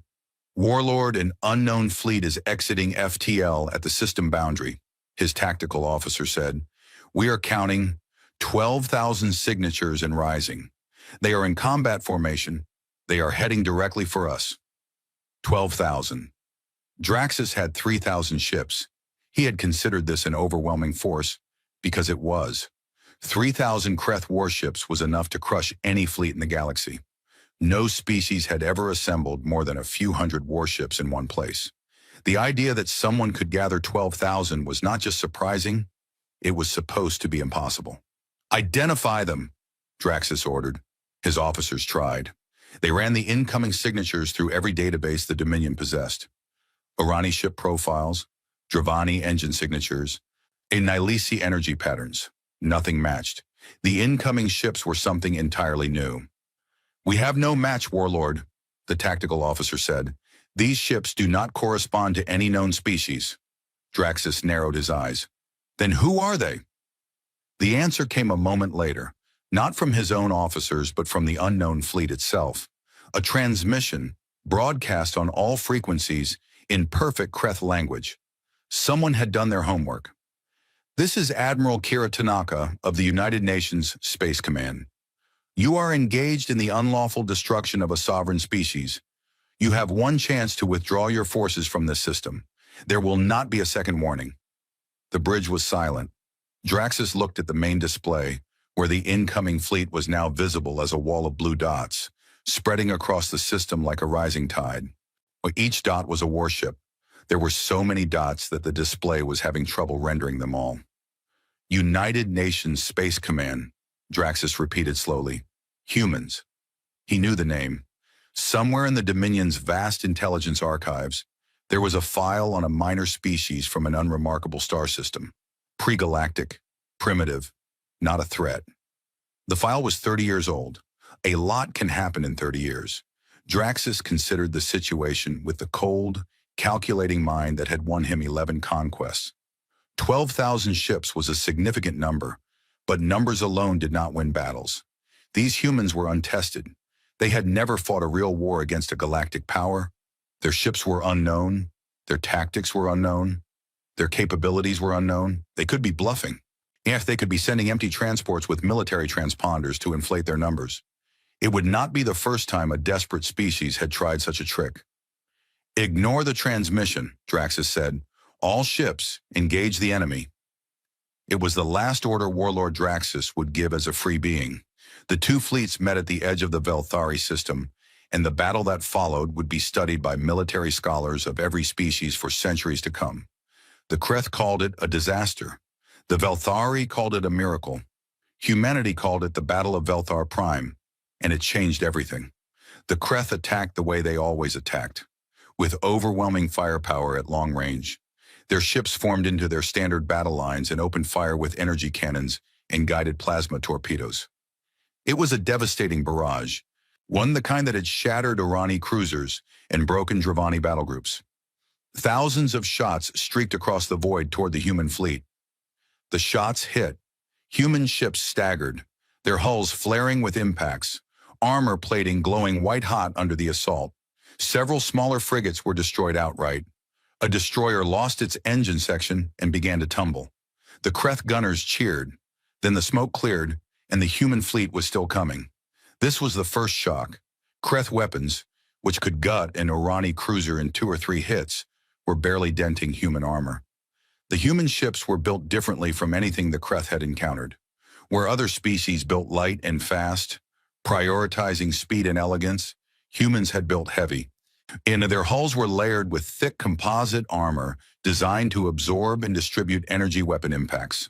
"Warlord, an unknown fleet is exiting FTL at the system boundary," his tactical officer said. "We are counting 12,000 signatures and rising. They are in combat formation. They are heading directly for us." 12,000. Draxus had 3,000 ships. He had considered this an overwhelming force, because it was. 3,000 Kreth warships was enough to crush any fleet in the galaxy. No species had ever assembled more than a few hundred warships in one place. The idea that someone could gather 12,000 was not just surprising, it was supposed to be impossible. "Identify them," Draxus ordered. His officers tried. They ran the incoming signatures through every database the Dominion possessed. Irani ship profiles, Dravani engine signatures, and Nilesi energy patterns. Nothing matched. The incoming ships were something entirely new. "We have no match, Warlord," the tactical officer said. "These ships do not correspond to any known species." Draxus narrowed his eyes. "Then who are they?" The answer came a moment later, not from his own officers but from the unknown fleet itself. A transmission, broadcast on all frequencies, in perfect Kreth language. Someone had done their homework. "This is Admiral Kira Tanaka of the United Nations Space Command. You are engaged in the unlawful destruction of a sovereign species. You have one chance to withdraw your forces from this system. There will not be a second warning." The bridge was silent. Draxus looked at the main display, where the incoming fleet was now visible as a wall of blue dots, spreading across the system like a rising tide. Each dot was a warship. There were so many dots that the display was having trouble rendering them all. "United Nations Space Command," Draxus repeated slowly. "Humans." He knew the name. Somewhere in the Dominion's vast intelligence archives, there was a file on a minor species from an unremarkable star system. Pre-galactic, primitive, not a threat. The file was 30 years old. A lot can happen in 30 years. Draxus considered the situation with the cold, calculating mind that had won him 11 conquests. 12,000 ships was a significant number, but numbers alone did not win battles. These humans were untested. They had never fought a real war against a galactic power. Their ships were unknown. Their tactics were unknown. Their capabilities were unknown. They could be bluffing. If they could be sending empty transports with military transponders to inflate their numbers. It would not be the first time a desperate species had tried such a trick. "Ignore the transmission," Draxus said. "All ships, engage the enemy." It was the last order Warlord Draxus would give as a free being. The two fleets met at the edge of the Velthari system, and the battle that followed would be studied by military scholars of every species for centuries to come. The Kreth called it a disaster. The Velthari called it a miracle. Humanity called it the Battle of Velthar Prime, and it changed everything. The Kreth attacked the way they always attacked, with overwhelming firepower at long range. Their ships formed into their standard battle lines and opened fire with energy cannons and guided plasma torpedoes. It was a devastating barrage, one the kind that had shattered Irani cruisers and broken Dravani battlegroups. Thousands of shots streaked across the void toward the human fleet. The shots hit. Human ships staggered, their hulls flaring with impacts, armor plating glowing white-hot under the assault. Several smaller frigates were destroyed outright. A destroyer lost its engine section and began to tumble. The Kreth gunners cheered. Then the smoke cleared, and the human fleet was still coming. This was the first shock. Kreth weapons, which could gut an Irani cruiser in 2 or 3 hits, were barely denting human armor. The human ships were built differently from anything the Kreth had encountered. Where other species built light and fast, prioritizing speed and elegance, humans had built heavy. And their hulls were layered with thick composite armor designed to absorb and distribute energy weapon impacts.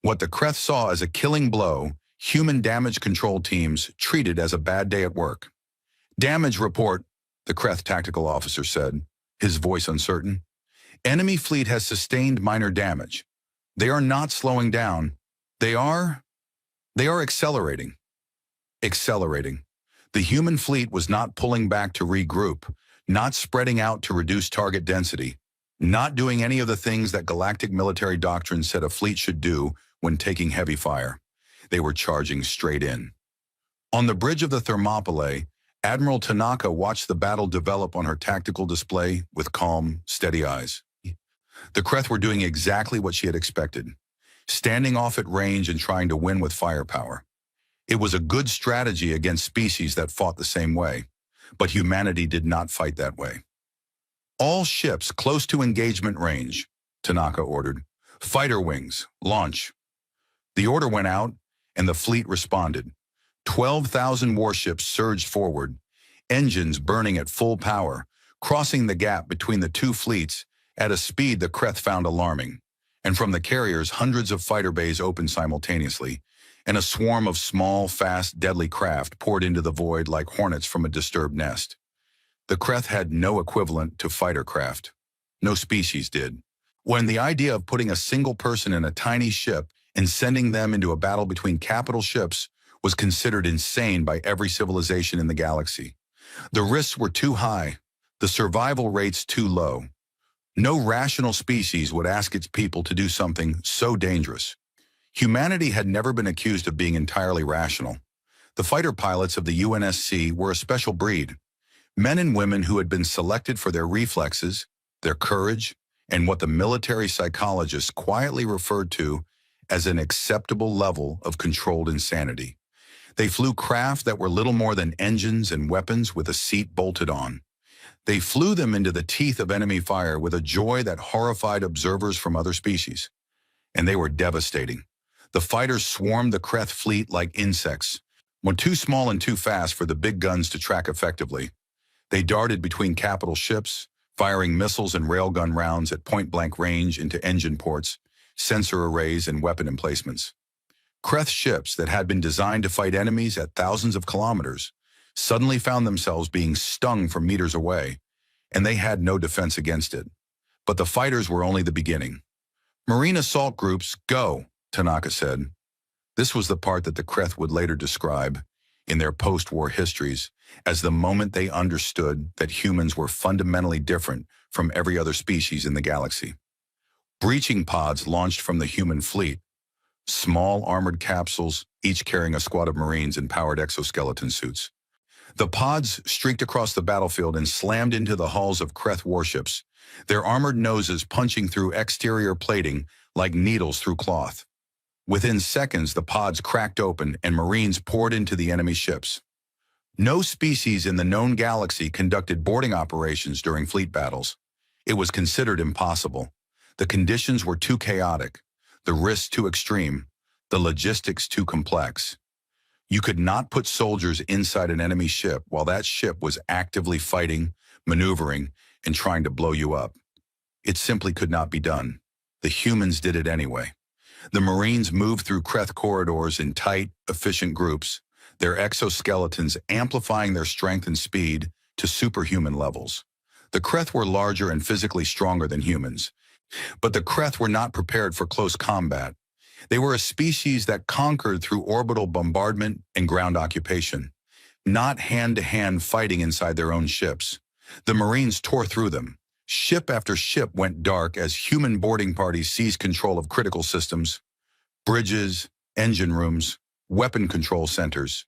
What the Kreth saw as a killing blow, human damage control teams treated as a bad day at work. "Damage report," the Kreth tactical officer said, his voice uncertain. "Enemy fleet has sustained minor damage. They are not slowing down. They are accelerating." Accelerating. The human fleet was not pulling back to regroup, not spreading out to reduce target density, not doing any of the things that galactic military doctrine said a fleet should do when taking heavy fire. They were charging straight in. On the bridge of the Thermopylae, Admiral Tanaka watched the battle develop on her tactical display with calm, steady eyes. The Kreth were doing exactly what she had expected, standing off at range and trying to win with firepower. It was a good strategy against species that fought the same way, but humanity did not fight that way. "All ships close to engagement range," Tanaka ordered. "Fighter wings, launch." The order went out, and the fleet responded. 12,000 warships surged forward, engines burning at full power, crossing the gap between the two fleets at a speed the Kreth found alarming. And from the carriers, hundreds of fighter bays opened simultaneously, and a swarm of small, fast, deadly craft poured into the void like hornets from a disturbed nest. The Kreth had no equivalent to fighter craft. No species did. When the idea of putting a single person in a tiny ship and sending them into a battle between capital ships was considered insane by every civilization in the galaxy. The risks were too high, the survival rates too low. No rational species would ask its people to do something so dangerous. Humanity had never been accused of being entirely rational. The fighter pilots of the UNSC were a special breed, men and women who had been selected for their reflexes, their courage, and what the military psychologists quietly referred to as an acceptable level of controlled insanity. They flew craft that were little more than engines and weapons with a seat bolted on. They flew them into the teeth of enemy fire with a joy that horrified observers from other species. And they were devastating. The fighters swarmed the Kreth fleet like insects. When too small and too fast for the big guns to track effectively, they darted between capital ships, firing missiles and railgun rounds at point-blank range into engine ports, sensor arrays, and weapon emplacements. Kreth ships that had been designed to fight enemies at thousands of kilometers suddenly found themselves being stung from meters away, and they had no defense against it. But the fighters were only the beginning. "Marine assault groups, go," Tanaka said. This was the part that the Kreth would later describe, in their post-war histories, as the moment they understood that humans were fundamentally different from every other species in the galaxy. Breaching pods launched from the human fleet, small armored capsules, each carrying a squad of Marines in powered exoskeleton suits. The pods streaked across the battlefield and slammed into the hulls of Kreth warships, their armored noses punching through exterior plating like needles through cloth. Within seconds, the pods cracked open and Marines poured into the enemy ships. No species in the known galaxy conducted boarding operations during fleet battles. It was considered impossible. The conditions were too chaotic, the risks too extreme, the logistics too complex. You could not put soldiers inside an enemy ship while that ship was actively fighting, maneuvering, and trying to blow you up. It simply could not be done. The humans did it anyway. The Marines moved through Kreth corridors in tight, efficient groups, their exoskeletons amplifying their strength and speed to superhuman levels. The Kreth were larger and physically stronger than humans, but the Kreth were not prepared for close combat. They were a species that conquered through orbital bombardment and ground occupation, not hand-to-hand fighting inside their own ships. The Marines tore through them. Ship after ship went dark as human boarding parties seized control of critical systems, bridges, engine rooms, weapon control centers.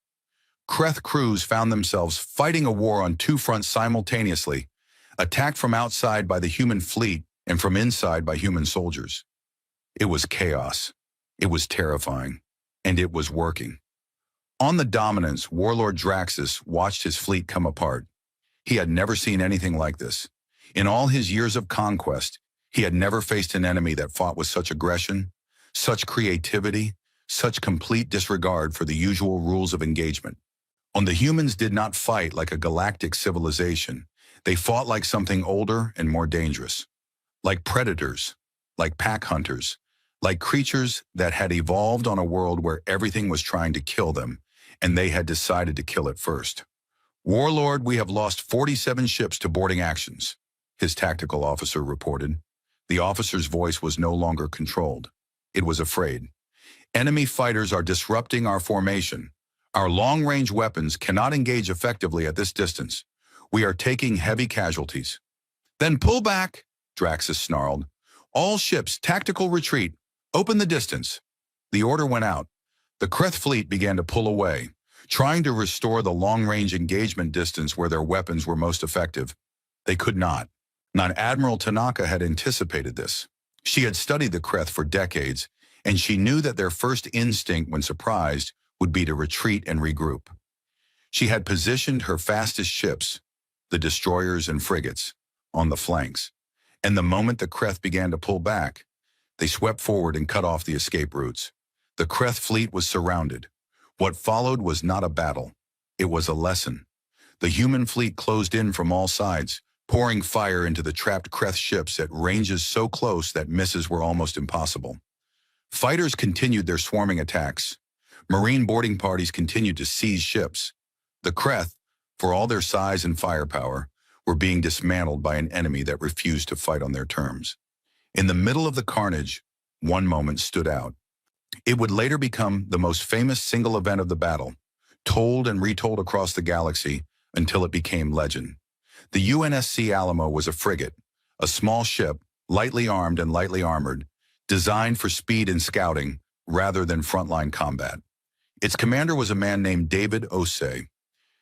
Kreth crews found themselves fighting a war on two fronts simultaneously, attacked from outside by the human fleet and from inside by human soldiers. It was chaos. It was terrifying. And it was working. On the Dominance, Warlord Draxus watched his fleet come apart. He had never seen anything like this. In all his years of conquest, he had never faced an enemy that fought with such aggression, such creativity, such complete disregard for the usual rules of engagement. The humans did not fight like a galactic civilization. They fought like something older and more dangerous. Like predators, like pack hunters, like creatures that had evolved on a world where everything was trying to kill them, and they had decided to kill it first. "Warlord, we have lost 47 ships to boarding actions," his tactical officer reported. The officer's voice was no longer controlled. It was afraid. "Enemy fighters are disrupting our formation. Our long-range weapons cannot engage effectively at this distance. We are taking heavy casualties." "Then pull back," Draxus snarled. "All ships, tactical retreat. Open the distance." The order went out. The Kreth fleet began to pull away, trying to restore the long-range engagement distance where their weapons were most effective. They could not. Not Admiral Tanaka had anticipated this. She had studied the Kreth for decades, and she knew that their first instinct when surprised would be to retreat and regroup. She had positioned her fastest ships, the destroyers and frigates, on the flanks, and the moment the Kreth began to pull back, they swept forward and cut off the escape routes. The Kreth fleet was surrounded. What followed was not a battle. It was a lesson. The human fleet closed in from all sides, pouring fire into the trapped Kreth ships at ranges so close that misses were almost impossible. Fighters continued their swarming attacks. Marine boarding parties continued to seize ships. The Kreth, for all their size and firepower, were being dismantled by an enemy that refused to fight on their terms. In the middle of the carnage, one moment stood out. It would later become the most famous single event of the battle, told and retold across the galaxy until it became legend. The UNSC Alamo was a frigate, a small ship, lightly armed and lightly armored, designed for speed and scouting rather than frontline combat. Its commander was a man named David Osei.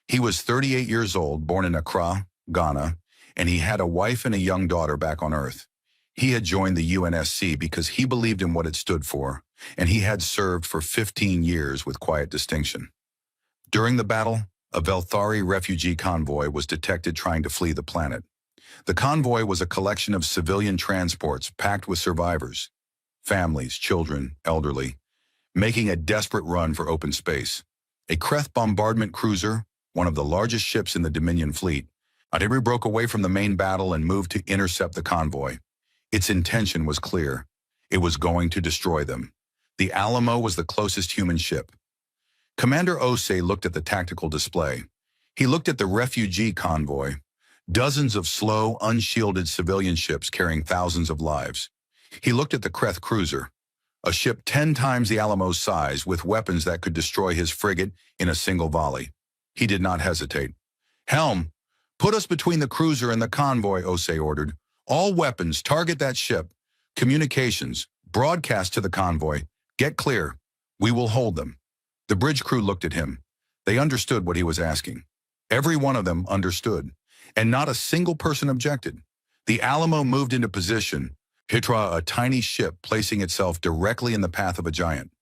He was 38 years old, born in Accra, Ghana, and he had a wife and a young daughter back on Earth. He had joined the UNSC because he believed in what it stood for, and he had served for 15 years with quiet distinction. During the battle, a Velthari refugee convoy was detected trying to flee the planet. The convoy was a collection of civilian transports packed with survivors, families, children, elderly, making a desperate run for open space. A Kreth bombardment cruiser, one of the largest ships in the Dominion fleet, broke away from the main battle and moved to intercept the convoy. Its intention was clear. It was going to destroy them. The Alamo was the closest human ship. Commander Osei looked at the tactical display. He looked at the refugee convoy, dozens of slow, unshielded civilian ships carrying thousands of lives. He looked at the Kreth cruiser, a ship 10 times the Alamo's size with weapons that could destroy his frigate in a single volley. He did not hesitate. "Helm, put us between the cruiser and the convoy," Osei ordered. "All weapons, target that ship. Communications, broadcast to the convoy. Get clear. We will hold them." The bridge crew looked at him. They understood what he was asking. Every one of them understood, and not a single person objected. The Alamo moved into position, a tiny ship placing itself directly in the path of a giant.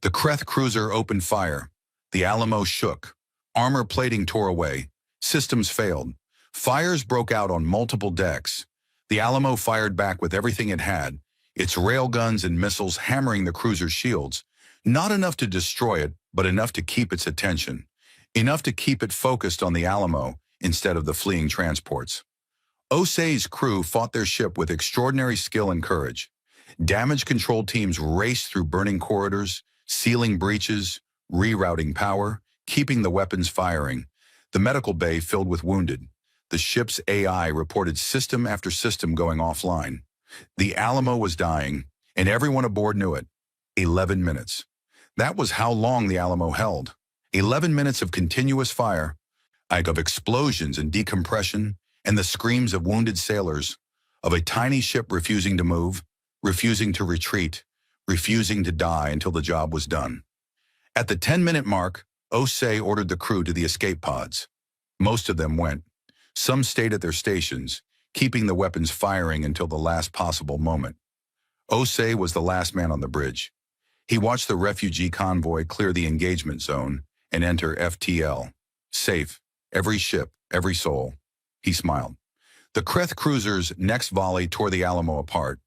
The Kreth cruiser opened fire. The Alamo shook. Armor plating tore away. Systems failed. Fires broke out on multiple decks. The Alamo fired back with everything it had, its railguns and missiles hammering the cruiser's shields. Not enough to destroy it, but enough to keep its attention. Enough to keep it focused on the Alamo instead of the fleeing transports. Osei's crew fought their ship with extraordinary skill and courage. Damage control teams raced through burning corridors, sealing breaches, rerouting power, keeping the weapons firing. The medical bay filled with wounded. The ship's AI reported system after system going offline. The Alamo was dying, and everyone aboard knew it. 11 minutes. That was how long the Alamo held. 11 minutes of continuous fire, of explosions and decompression, and the screams of wounded sailors, of a tiny ship refusing to move, refusing to retreat, refusing to die until the job was done. At the 10-minute mark, Osei ordered the crew to the escape pods. Most of them went. Some stayed at their stations, keeping the weapons firing until the last possible moment. Osei was the last man on the bridge. He watched the refugee convoy clear the engagement zone and enter FTL. Safe, every ship, every soul. He smiled. The Kreth cruiser's next volley tore the Alamo apart.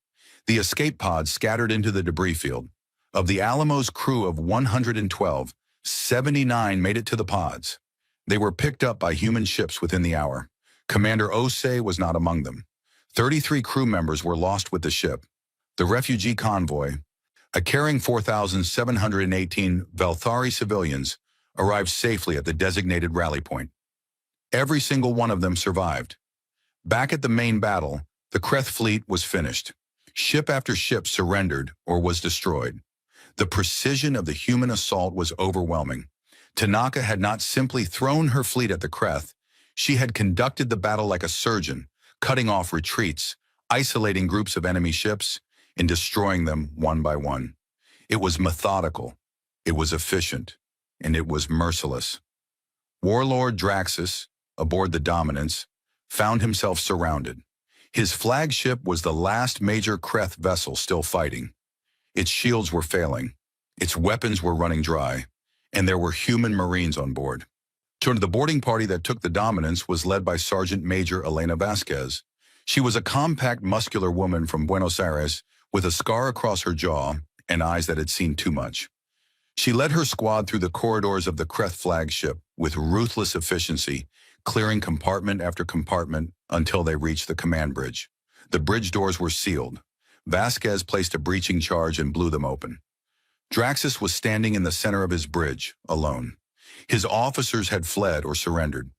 The escape pods scattered into the debris field. Of the Alamo's crew of 112, 79 made it to the pods. They were picked up by human ships within the hour. Commander Osei was not among them. 33 crew members were lost with the ship. The refugee convoy, carrying 4,718 Velthari civilians, arrived safely at the designated rally point. Every single one of them survived. Back at the main battle, the Kreth fleet was finished. Ship after ship surrendered or was destroyed. The precision of the human assault was overwhelming. Tanaka had not simply thrown her fleet at the Kreth. She had conducted the battle like a surgeon, cutting off retreats, isolating groups of enemy ships, and destroying them one by one. It was methodical, it was efficient, and it was merciless. Warlord Draxus, aboard the Dominance, found himself surrounded. His flagship was the last major Kreth vessel still fighting. Its shields were failing, its weapons were running dry, and there were human Marines on board. The boarding party that took the Dominance was led by Sergeant Major Elena Vasquez. She was a compact, muscular woman from Buenos Aires with a scar across her jaw and eyes that had seen too much. She led her squad through the corridors of the Kreth flagship with ruthless efficiency, clearing compartment after compartment until they reached the command bridge. The bridge doors were sealed. Vasquez placed a breaching charge and blew them open. Draxus was standing in the center of his bridge, alone. His officers had fled or surrendered.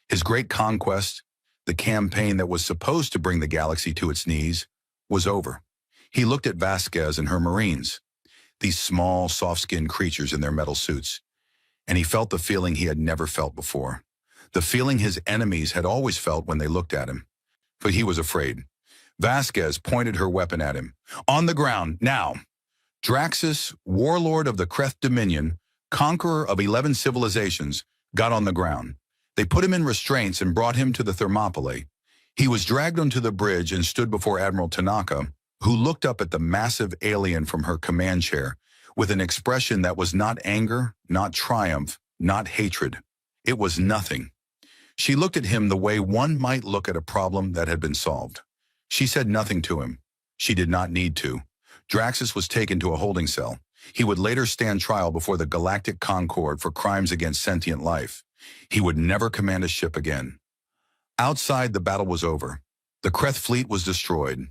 His great conquest, The campaign that was supposed to bring the galaxy to its knees was over. He looked at Vasquez and her Marines, these small, soft-skinned creatures in their metal suits, and he felt the feeling he had never felt before. The feeling his enemies had always felt when they looked at him. But he was afraid. Vasquez pointed her weapon at him. On the ground, now! Draxus, warlord of the Kreth Dominion, conqueror of 11 civilizations, got on the ground. They put him in restraints and brought him to the Thermopylae. He was dragged onto the bridge and stood before Admiral Tanaka, who looked up at the massive alien from her command chair with an expression that was not anger, not triumph, not hatred. It was nothing. She looked at him the way one might look at a problem that had been solved. She said nothing to him. She did not need to. Draxus was taken to a holding cell. He would later stand trial before the Galactic Concord for crimes against sentient life. He would never command a ship again. Outside, the battle was over. The Kreth fleet was destroyed.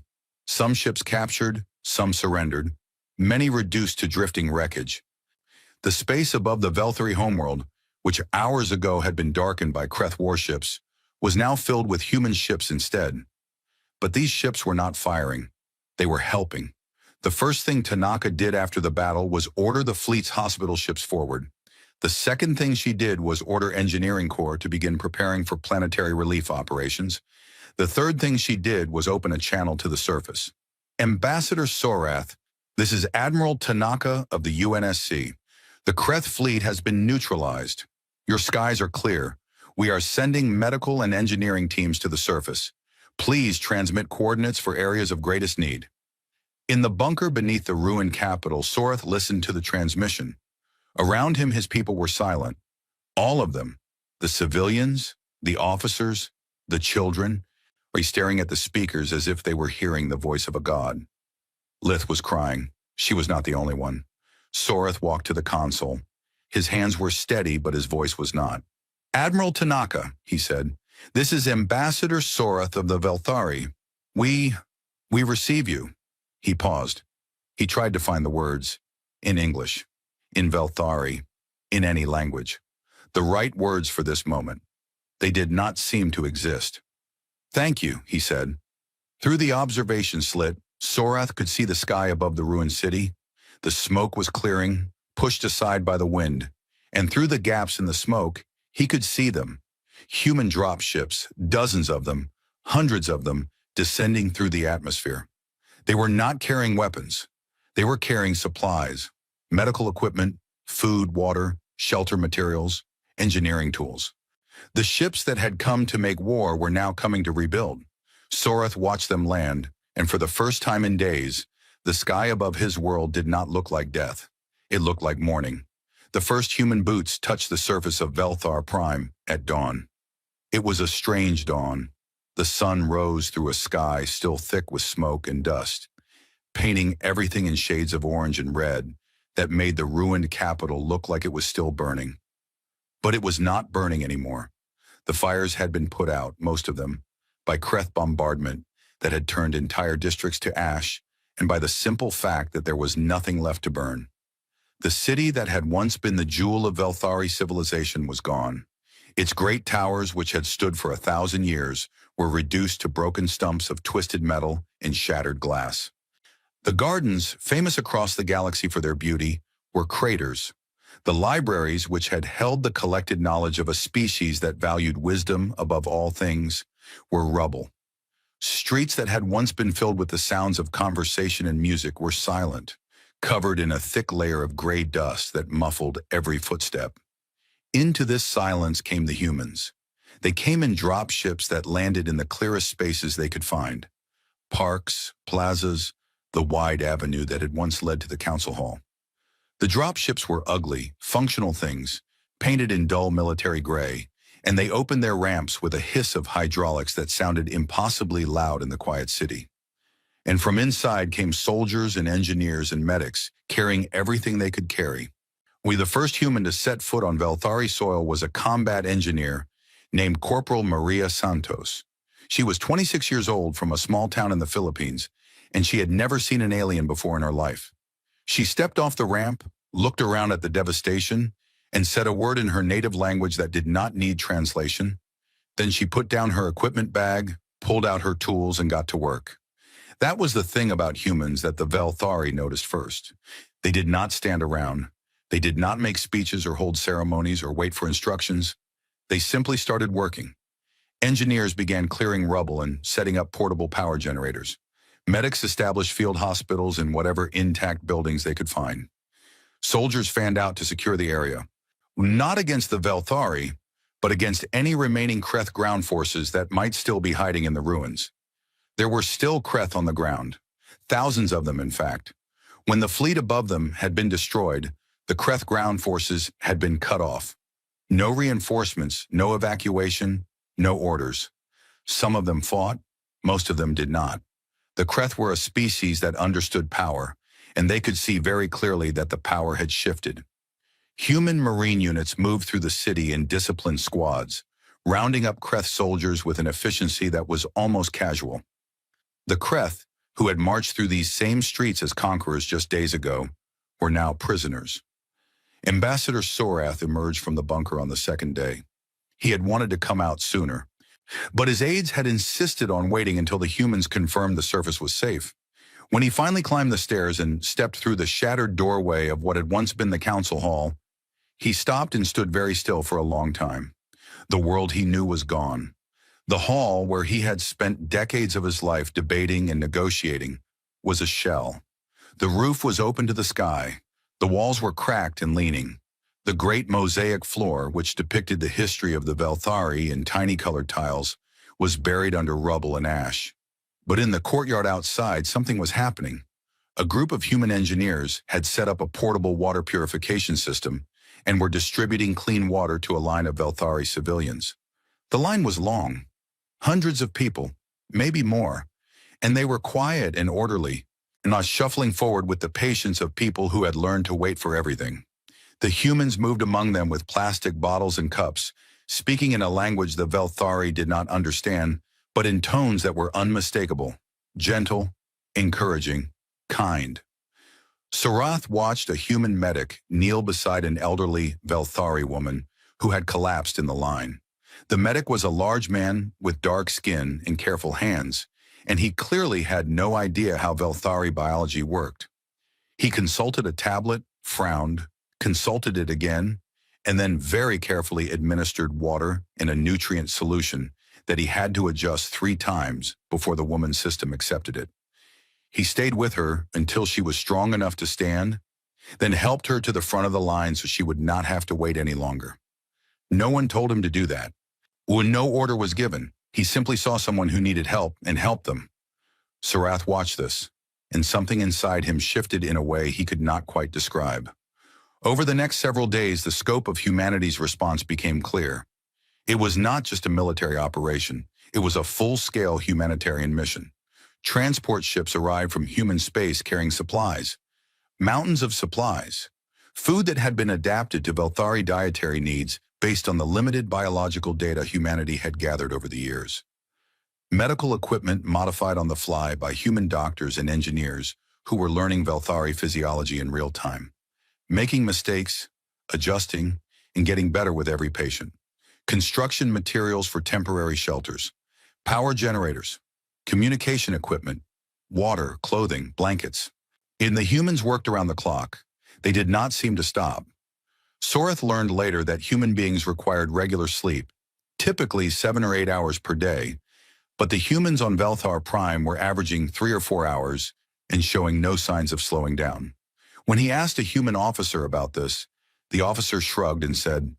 Some ships captured, some surrendered, many reduced to drifting wreckage. The space above the Velthari homeworld, which hours ago had been darkened by Kreth warships, was now filled with human ships instead. But these ships were not firing. They were helping. The first thing Tanaka did after the battle was order the fleet's hospital ships forward. The second thing she did was order Engineering Corps to begin preparing for planetary relief operations. The third thing she did was open a channel to the surface. Ambassador Sorath, this is Admiral Tanaka of the UNSC. The Kreth fleet has been neutralized. Your skies are clear. We are sending medical and engineering teams to the surface. Please transmit coordinates for areas of greatest need. In the bunker beneath the ruined capital, Sorath listened to the transmission. Around him, his people were silent. All of them. The civilians, the officers, the children, were staring at the speakers as if they were hearing the voice of a god. Lith was crying. She was not the only one. Sorath walked to the console. His hands were steady, but his voice was not. Admiral Tanaka, he said, this is Ambassador Sorath of the Velthari. We receive you. He paused. He tried to find the words. In English, in Velthari, in any language. The right words for this moment. They did not seem to exist. Thank you, he said. Through the observation slit, Sorath could see the sky above the ruined city. The smoke was clearing, pushed aside by the wind, and through the gaps in the smoke, he could see them. Human dropships, dozens of them, hundreds of them, descending through the atmosphere. They were not carrying weapons. They were carrying supplies, medical equipment, food, water, shelter materials, engineering tools. The ships that had come to make war were now coming to rebuild. Sorath watched them land, and for the first time in days, the sky above his world did not look like death. It looked like morning. The first human boots touched the surface of Velthar Prime at dawn. It was a strange dawn. The sun rose through a sky still thick with smoke and dust, painting everything in shades of orange and red that made the ruined capital look like it was still burning. But it was not burning anymore. The fires had been put out, most of them, by Kreth bombardment that had turned entire districts to ash, and by the simple fact that there was nothing left to burn. The city that had once been the jewel of Velthari civilization was gone. Its great towers, which had stood for 1,000 years, were reduced to broken stumps of twisted metal and shattered glass. The gardens, famous across the galaxy for their beauty, were craters. The libraries, which had held the collected knowledge of a species that valued wisdom above all things, were rubble. Streets that had once been filled with the sounds of conversation and music were silent, covered in a thick layer of gray dust that muffled every footstep. Into this silence came the humans. They came in drop ships that landed in the clearest spaces they could find. Parks, plazas, the wide avenue that had once led to the council hall. The drop ships were ugly, functional things, painted in dull military gray, and they opened their ramps with a hiss of hydraulics that sounded impossibly loud in the quiet city. And from inside came soldiers and engineers and medics, carrying everything they could carry. The first human to set foot on Velthari soil was a combat engineer named Corporal Maria Santos. She was 26 years old from a small town in the Philippines, and she had never seen an alien before in her life. She stepped off the ramp, looked around at the devastation, and said a word in her native language that did not need translation. Then she put down her equipment bag, pulled out her tools, and got to work. That was the thing about humans that the Velthari noticed first. They did not stand around. They did not make speeches or hold ceremonies or wait for instructions. They simply started working. Engineers began clearing rubble and setting up portable power generators. Medics established field hospitals in whatever intact buildings they could find. Soldiers fanned out to secure the area, not against the Velthari, but against any remaining Kreth ground forces that might still be hiding in the ruins. There were still Kreth on the ground, thousands of them in fact. When the fleet above them had been destroyed, the Kreth ground forces had been cut off. No reinforcements, no evacuation, no orders. Some of them fought, most of them did not. The Kreth were a species that understood power, and they could see very clearly that the power had shifted. Human marine units moved through the city in disciplined squads, rounding up Kreth soldiers with an efficiency that was almost casual. The Kreth, who had marched through these same streets as conquerors just days ago, were now prisoners. Ambassador Sorath emerged from the bunker on the second day. He had wanted to come out sooner, but his aides had insisted on waiting until the humans confirmed the surface was safe. When he finally climbed the stairs and stepped through the shattered doorway of what had once been the council hall, he stopped and stood very still for a long time. The world he knew was gone. The hall, where he had spent decades of his life debating and negotiating, was a shell. The roof was open to the sky. The walls were cracked and leaning. The great mosaic floor, which depicted the history of the Velthari in tiny colored tiles, was buried under rubble and ash. But in the courtyard outside, something was happening. A group of human engineers had set up a portable water purification system and were distributing clean water to a line of Velthari civilians. The line was long. Hundreds of people, maybe more, and they were quiet and orderly, not shuffling forward with the patience of people who had learned to wait for everything. The humans moved among them with plastic bottles and cups, speaking in a language the Velthari did not understand, but in tones that were unmistakable, gentle, encouraging, kind. Sorath watched a human medic kneel beside an elderly Velthari woman who had collapsed in the line. The medic was a large man with dark skin and careful hands, and he clearly had no idea how Velthari biology worked. He consulted a tablet, frowned, consulted it again, and then very carefully administered water in a nutrient solution that he had to adjust 3 times before the woman's system accepted it. He stayed with her until she was strong enough to stand, then helped her to the front of the line so she would not have to wait any longer. No one told him to do that. When no order was given, he simply saw someone who needed help and helped them. Sorath watched this, and something inside him shifted in a way he could not quite describe. Over the next several days, the scope of humanity's response became clear. It was not just a military operation. It was a full-scale humanitarian mission. Transport ships arrived from human space carrying supplies. Mountains of supplies. Food that had been adapted to Velthari dietary needs based on the limited biological data humanity had gathered over the years. Medical equipment modified on the fly by human doctors and engineers who were learning Velthari physiology in real time, making mistakes, adjusting, and getting better with every patient. Construction materials for temporary shelters, power generators, communication equipment, water, clothing, blankets. And the humans worked around the clock. They did not seem to stop. Sorath learned later that human beings required regular sleep, typically 7 or 8 hours per day, but the humans on Velthar Prime were averaging 3 or 4 hours and showing no signs of slowing down. When he asked a human officer about this, the officer shrugged and said,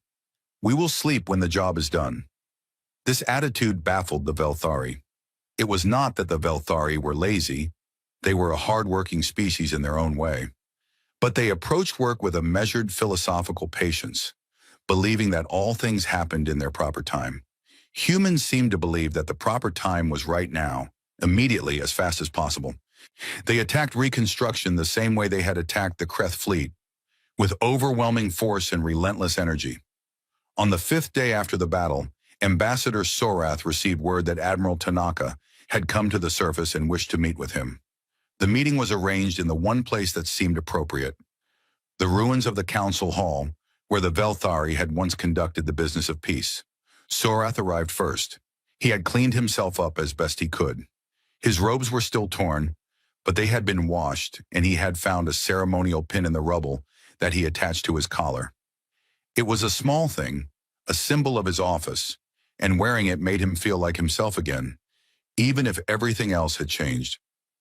"We will sleep when the job is done." This attitude baffled the Velthari. It was not that the Velthari were lazy. They were a hard-working species in their own way. But they approached work with a measured philosophical patience, believing that all things happened in their proper time. Humans seemed to believe that the proper time was right now, immediately, as fast as possible. They attacked reconstruction the same way they had attacked the Kreth fleet, with overwhelming force and relentless energy. On the 5th day after the battle, Ambassador Sorath received word that Admiral Tanaka had come to the surface and wished to meet with him. The meeting was arranged in the one place that seemed appropriate, the ruins of the council hall, where the Velthari had once conducted the business of peace. Sorath arrived first. He had cleaned himself up as best he could. His robes were still torn, but they had been washed, and he had found a ceremonial pin in the rubble that he attached to his collar. It was a small thing, a symbol of his office, and wearing it made him feel like himself again, even if everything else had changed.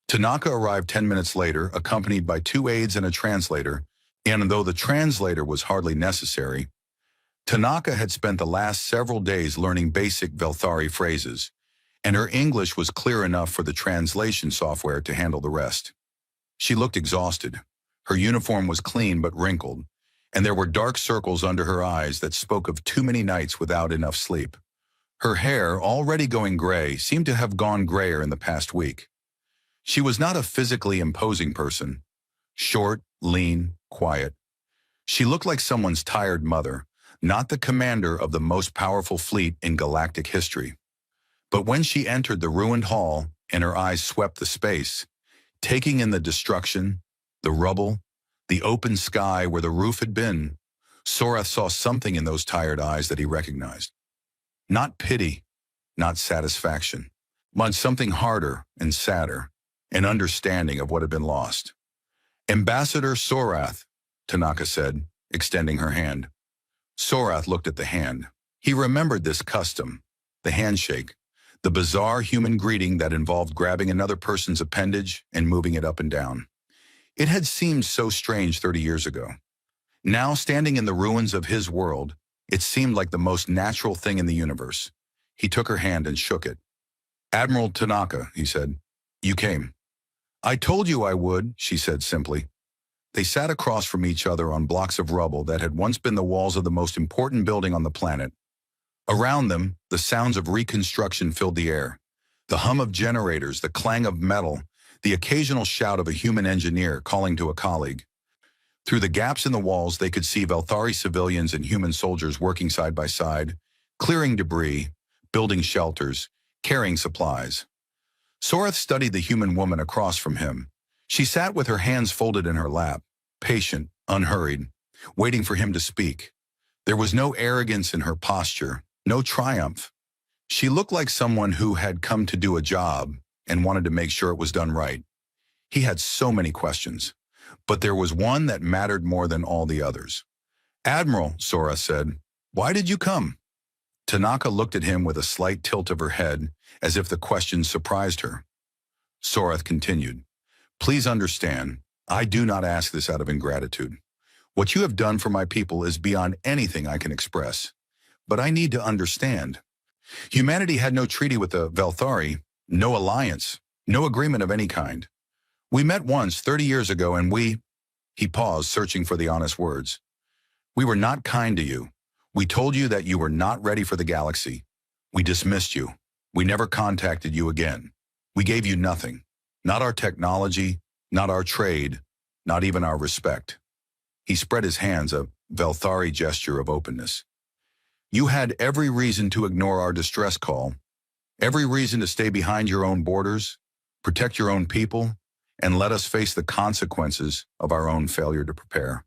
Tanaka arrived 10 minutes later, accompanied by 2 aides and a translator, and though the translator was hardly necessary, Tanaka had spent the last several days learning basic Velthari phrases, and her English was clear enough for the translation software to handle the rest. She looked exhausted. Her uniform was clean but wrinkled, and there were dark circles under her eyes that spoke of too many nights without enough sleep. Her hair, already going gray, seemed to have gone grayer in the past week. She was not a physically imposing person. Short, lean, quiet. She looked like someone's tired mother, not the commander of the most powerful fleet in galactic history. But when she entered the ruined hall and her eyes swept the space, taking in the destruction, the rubble, the open sky where the roof had been, Sorath saw something in those tired eyes that he recognized. Not pity, not satisfaction, but something harder and sadder, an understanding of what had been lost. "Ambassador Sorath," Tanaka said, extending her hand. Sorath looked at the hand. He remembered this custom, the handshake, the bizarre human greeting that involved grabbing another person's appendage and moving it up and down. It had seemed so strange 30 years ago. Now, standing in the ruins of his world, it seemed like the most natural thing in the universe. He took her hand and shook it. "Admiral Tanaka," he said, "you came." "I told you I would," she said simply. They sat across from each other on blocks of rubble that had once been the walls of the most important building on the planet. Around them, the sounds of reconstruction filled the air. The hum of generators, the clang of metal, the occasional shout of a human engineer calling to a colleague. Through the gaps in the walls, they could see Velthari civilians and human soldiers working side by side, clearing debris, building shelters, carrying supplies. Sorath studied the human woman across from him. She sat with her hands folded in her lap, patient, unhurried, waiting for him to speak. There was no arrogance in her posture, no triumph. She looked like someone who had come to do a job and wanted to make sure it was done right. He had so many questions, but there was one that mattered more than all the others. "Admiral," Sorath said, "why did you come?" Tanaka looked at him with a slight tilt of her head, as if the question surprised her. Sorath continued, "Please understand, I do not ask this out of ingratitude. What you have done for my people is beyond anything I can express. But I need to understand. Humanity had no treaty with the Velthari, no alliance, no agreement of any kind. We met once 30 years ago and He paused, searching for the honest words. "We were not kind to you. We told you that you were not ready for the galaxy. We dismissed you. We never contacted you again. We gave you nothing. Not our technology, not our trade, not even our respect." He spread his hands, a Velthari gesture of openness. "You had every reason to ignore our distress call, every reason to stay behind your own borders, protect your own people, and let us face the consequences of our own failure to prepare.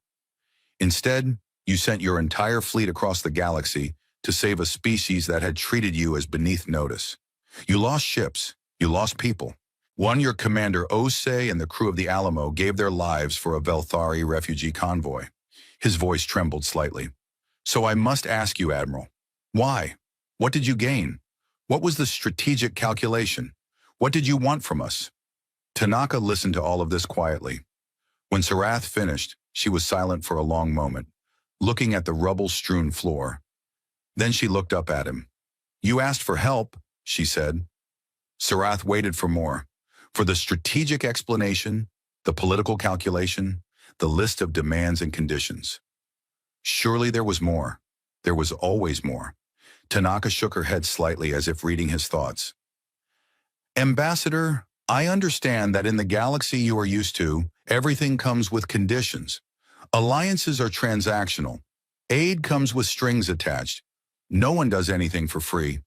Instead, you sent your entire fleet across the galaxy to save a species that had treated you as beneath notice. You lost ships, you lost people. One, your commander Ose and the crew of the Alamo gave their lives for a Velthari refugee convoy." His voice trembled slightly. "So I must ask you, Admiral, why? What did you gain? What was the strategic calculation? What did you want from us?" Tanaka listened to all of this quietly. When Sorath finished, she was silent for a long moment, looking at the rubble-strewn floor. Then she looked up at him. "You asked for help," she said. Sorath waited for more. For the strategic explanation, the political calculation, the list of demands and conditions. Surely there was more. There was always more. Tanaka shook her head slightly as if reading his thoughts. "Ambassador, I understand that in the galaxy you are used to, everything comes with conditions. Alliances are transactional. Aid comes with strings attached. No one does anything for free.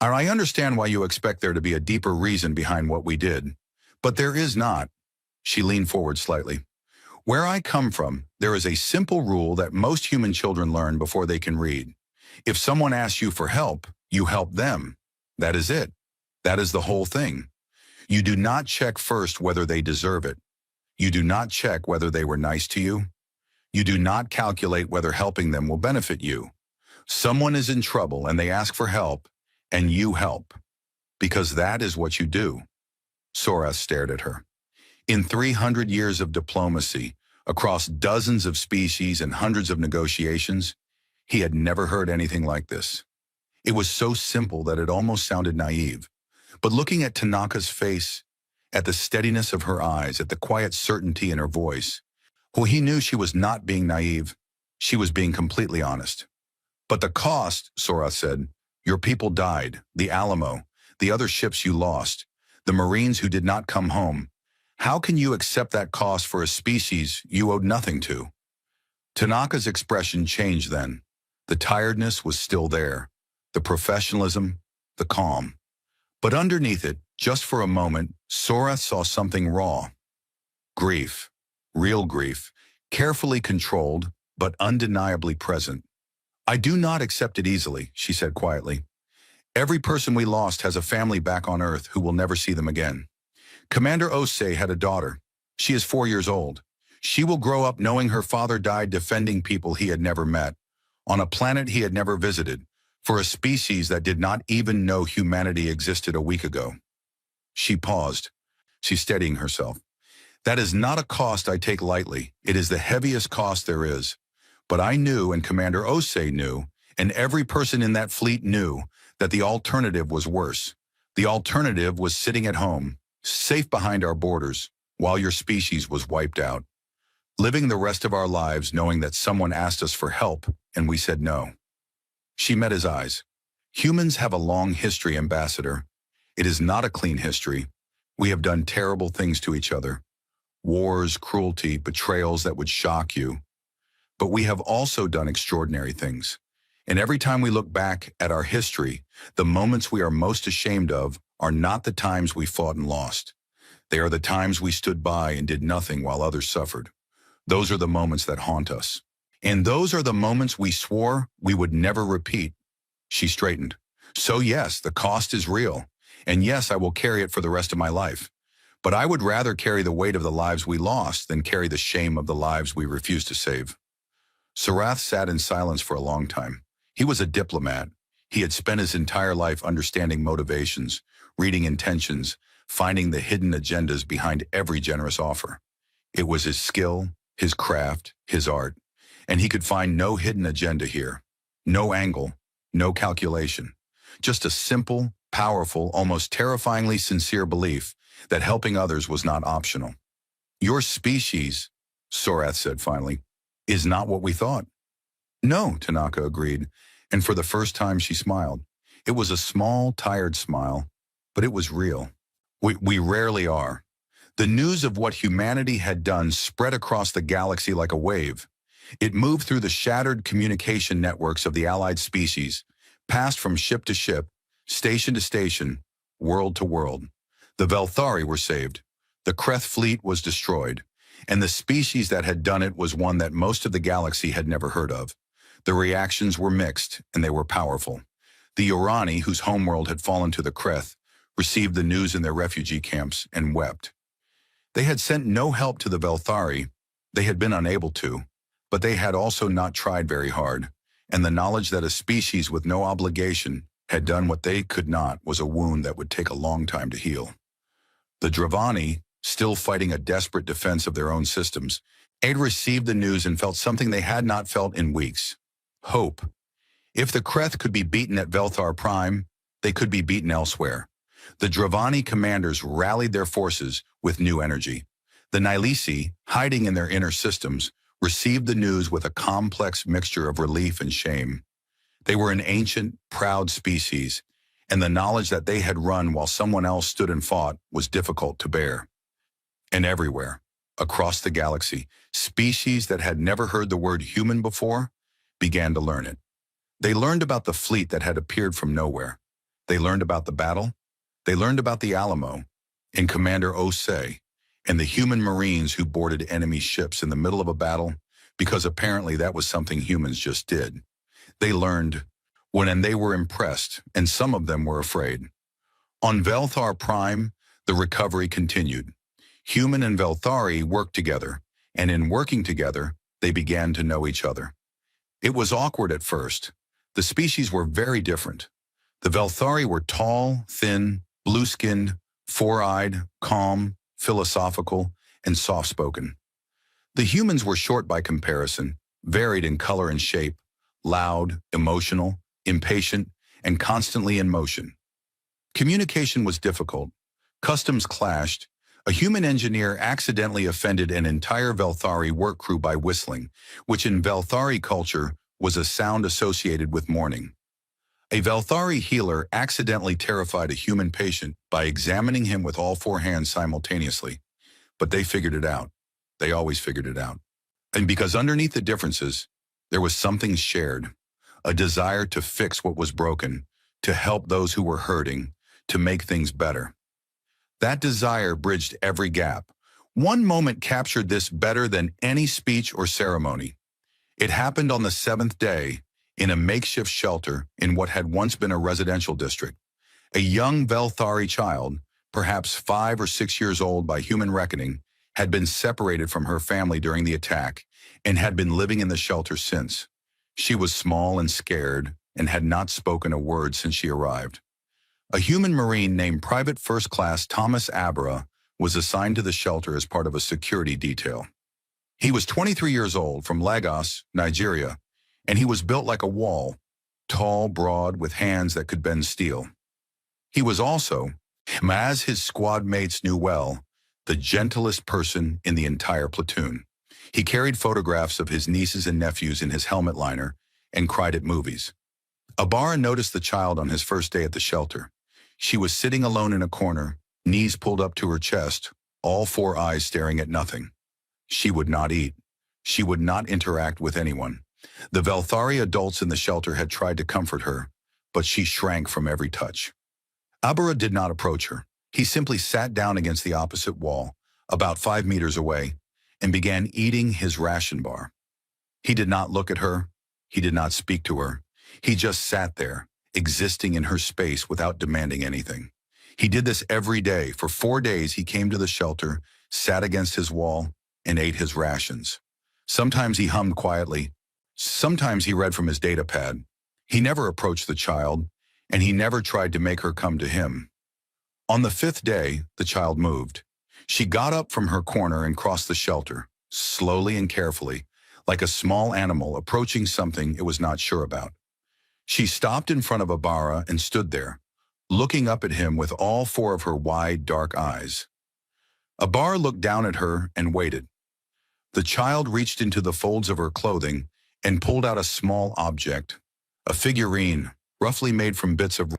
And I understand why you expect there to be a deeper reason behind what we did. But there is not." She leaned forward slightly. "Where I come from, there is a simple rule that most human children learn before they can read. If someone asks you for help, You help them. That is it. That is the whole thing. You do not check first whether they deserve it. You do not check whether they were nice to you. You do not calculate whether helping them will benefit you. Someone is in trouble and they ask for help, and you help. Because that is what you do. Sorath stared at her. In 300 years of diplomacy, across dozens of species and hundreds of negotiations, he had never heard anything like this. It was so simple that it almost sounded naive. But looking at Tanaka's face, at the steadiness of her eyes, at the quiet certainty in her voice, well, he knew she was not being naive. She was being completely honest. But the cost, Sorath said, your people died, the Alamo, the other ships you lost, the Marines who did not come home. How can you accept that cost for a species you owed nothing to? Tanaka's expression changed then. The tiredness was still there, the professionalism, the calm. But underneath it, just for a moment, Sorath saw something raw. Grief, real grief, carefully controlled, but undeniably present. I do not accept it easily, she said quietly. Every person we lost has a family back on Earth who will never see them again. Commander Osei had a daughter. She is 4 years old. She will grow up knowing her father died defending people he had never met, on a planet he had never visited, for a species that did not even know humanity existed a week ago. She paused. She's steadying herself. That is not a cost I take lightly. It is the heaviest cost there is. But I knew, and Commander Osei knew, and every person in that fleet knew, that the alternative was worse. The alternative was sitting at home, safe behind our borders, while your species was wiped out. Living the rest of our lives knowing that someone asked us for help, and we said no. She met his eyes. Humans have a long history, Ambassador. It is not a clean history. We have done terrible things to each other. Wars, cruelty, betrayals that would shock you. But we have also done extraordinary things. And every time we look back at our history, the moments we are most ashamed of are not the times we fought and lost. They are the times we stood by and did nothing while others suffered. Those are the moments that haunt us. And those are the moments we swore we would never repeat. She straightened. So yes, the cost is real. And yes, I will carry it for the rest of my life. But I would rather carry the weight of the lives we lost than carry the shame of the lives we refused to save. Sorath sat in silence for a long time. He was a diplomat. He had spent his entire life understanding motivations, reading intentions, finding the hidden agendas behind every generous offer. It was his skill, his craft, his art, and he could find no hidden agenda here. No angle, no calculation. Just a simple, powerful, almost terrifyingly sincere belief that helping others was not optional. Your species, Sorath said finally, is not what we thought. No, Tanaka agreed, and for the first time she smiled. It was a small, tired smile, but it was real. We rarely are. The news of what humanity had done spread across the galaxy like a wave. It moved through the shattered communication networks of the allied species, passed from ship to ship, station to station, world to world. The Velthari were saved. The Kreth fleet was destroyed. And the species that had done it was one that most of the galaxy had never heard of. The reactions were mixed, and they were powerful. The Urani, whose homeworld had fallen to the Kreth, received the news in their refugee camps and wept. They had sent no help to the Velthari. They had been unable to, but they had also not tried very hard, and the knowledge that a species with no obligation had done what they could not was a wound that would take a long time to heal. The Dravani, still fighting a desperate defense of their own systems, had received the news and felt something they had not felt in weeks. Hope. If the Kreth could be beaten at Velthar Prime, they could be beaten elsewhere. The Dravani commanders rallied their forces with new energy. The Nilisi, hiding in their inner systems, received the news with a complex mixture of relief and shame. They were an ancient, proud species, and the knowledge that they had run while someone else stood and fought was difficult to bear. And everywhere, across the galaxy, species that had never heard the word human before began to learn it. They learned about the fleet that had appeared from nowhere. They learned about the battle. They learned about the Alamo and Commander Osei and the human Marines who boarded enemy ships in the middle of a battle because apparently that was something humans just did. They learned, when they were impressed, and some of them were afraid. On Velthar Prime, the recovery continued. Human and Velthari worked together, and in working together, they began to know each other. It was awkward at first. The species were very different. The Velthari were tall, thin, blue-skinned, four-eyed, calm, philosophical, and soft-spoken. The humans were short by comparison, varied in color and shape, loud, emotional, impatient, and constantly in motion. Communication was difficult. Customs clashed. A human engineer accidentally offended an entire Velthari work crew by whistling, which in Velthari culture was a sound associated with mourning. A Velthari healer accidentally terrified a human patient by examining him with all four hands simultaneously. But they figured it out. They always figured it out. And because underneath the differences, there was something shared, a desire to fix what was broken, to help those who were hurting, to make things better. That desire bridged every gap. One moment captured this better than any speech or ceremony. It happened on the seventh day, in a makeshift shelter in what had once been a residential district. A young Velthari child, perhaps 5 or 6 years old by human reckoning, had been separated from her family during the attack and had been living in the shelter since. She was small and scared and had not spoken a word since she arrived. A human Marine named Private First Class Thomas Abra was assigned to the shelter as part of a security detail. He was 23 years old, from Lagos, Nigeria, and he was built like a wall, tall, broad, with hands that could bend steel. He was also, as his squad mates knew well, the gentlest person in the entire platoon. He carried photographs of his nieces and nephews in his helmet liner and cried at movies. Abara noticed the child on his first day at the shelter. She was sitting alone in a corner, knees pulled up to her chest, all four eyes staring at nothing. She would not eat. She would not interact with anyone. The Velthari adults in the shelter had tried to comfort her, but she shrank from every touch. Abara did not approach her. He simply sat down against the opposite wall, about 5 meters away, and began eating his ration bar. He did not look at her. He did not speak to her. He just sat there, existing in her space without demanding anything. He did this every day. For 4 days, he came to the shelter, sat against his wall, and ate his rations. Sometimes he hummed quietly. Sometimes he read from his data pad. He never approached the child, and he never tried to make her come to him. On the 5th day, the child moved. She got up from her corner and crossed the shelter, slowly and carefully, like a small animal approaching something it was not sure about. She stopped in front of Abara and stood there, looking up at him with all 4 of her wide, dark eyes. Abara looked down at her and waited. The child reached into the folds of her clothing and pulled out a small object, a figurine, roughly made from bits of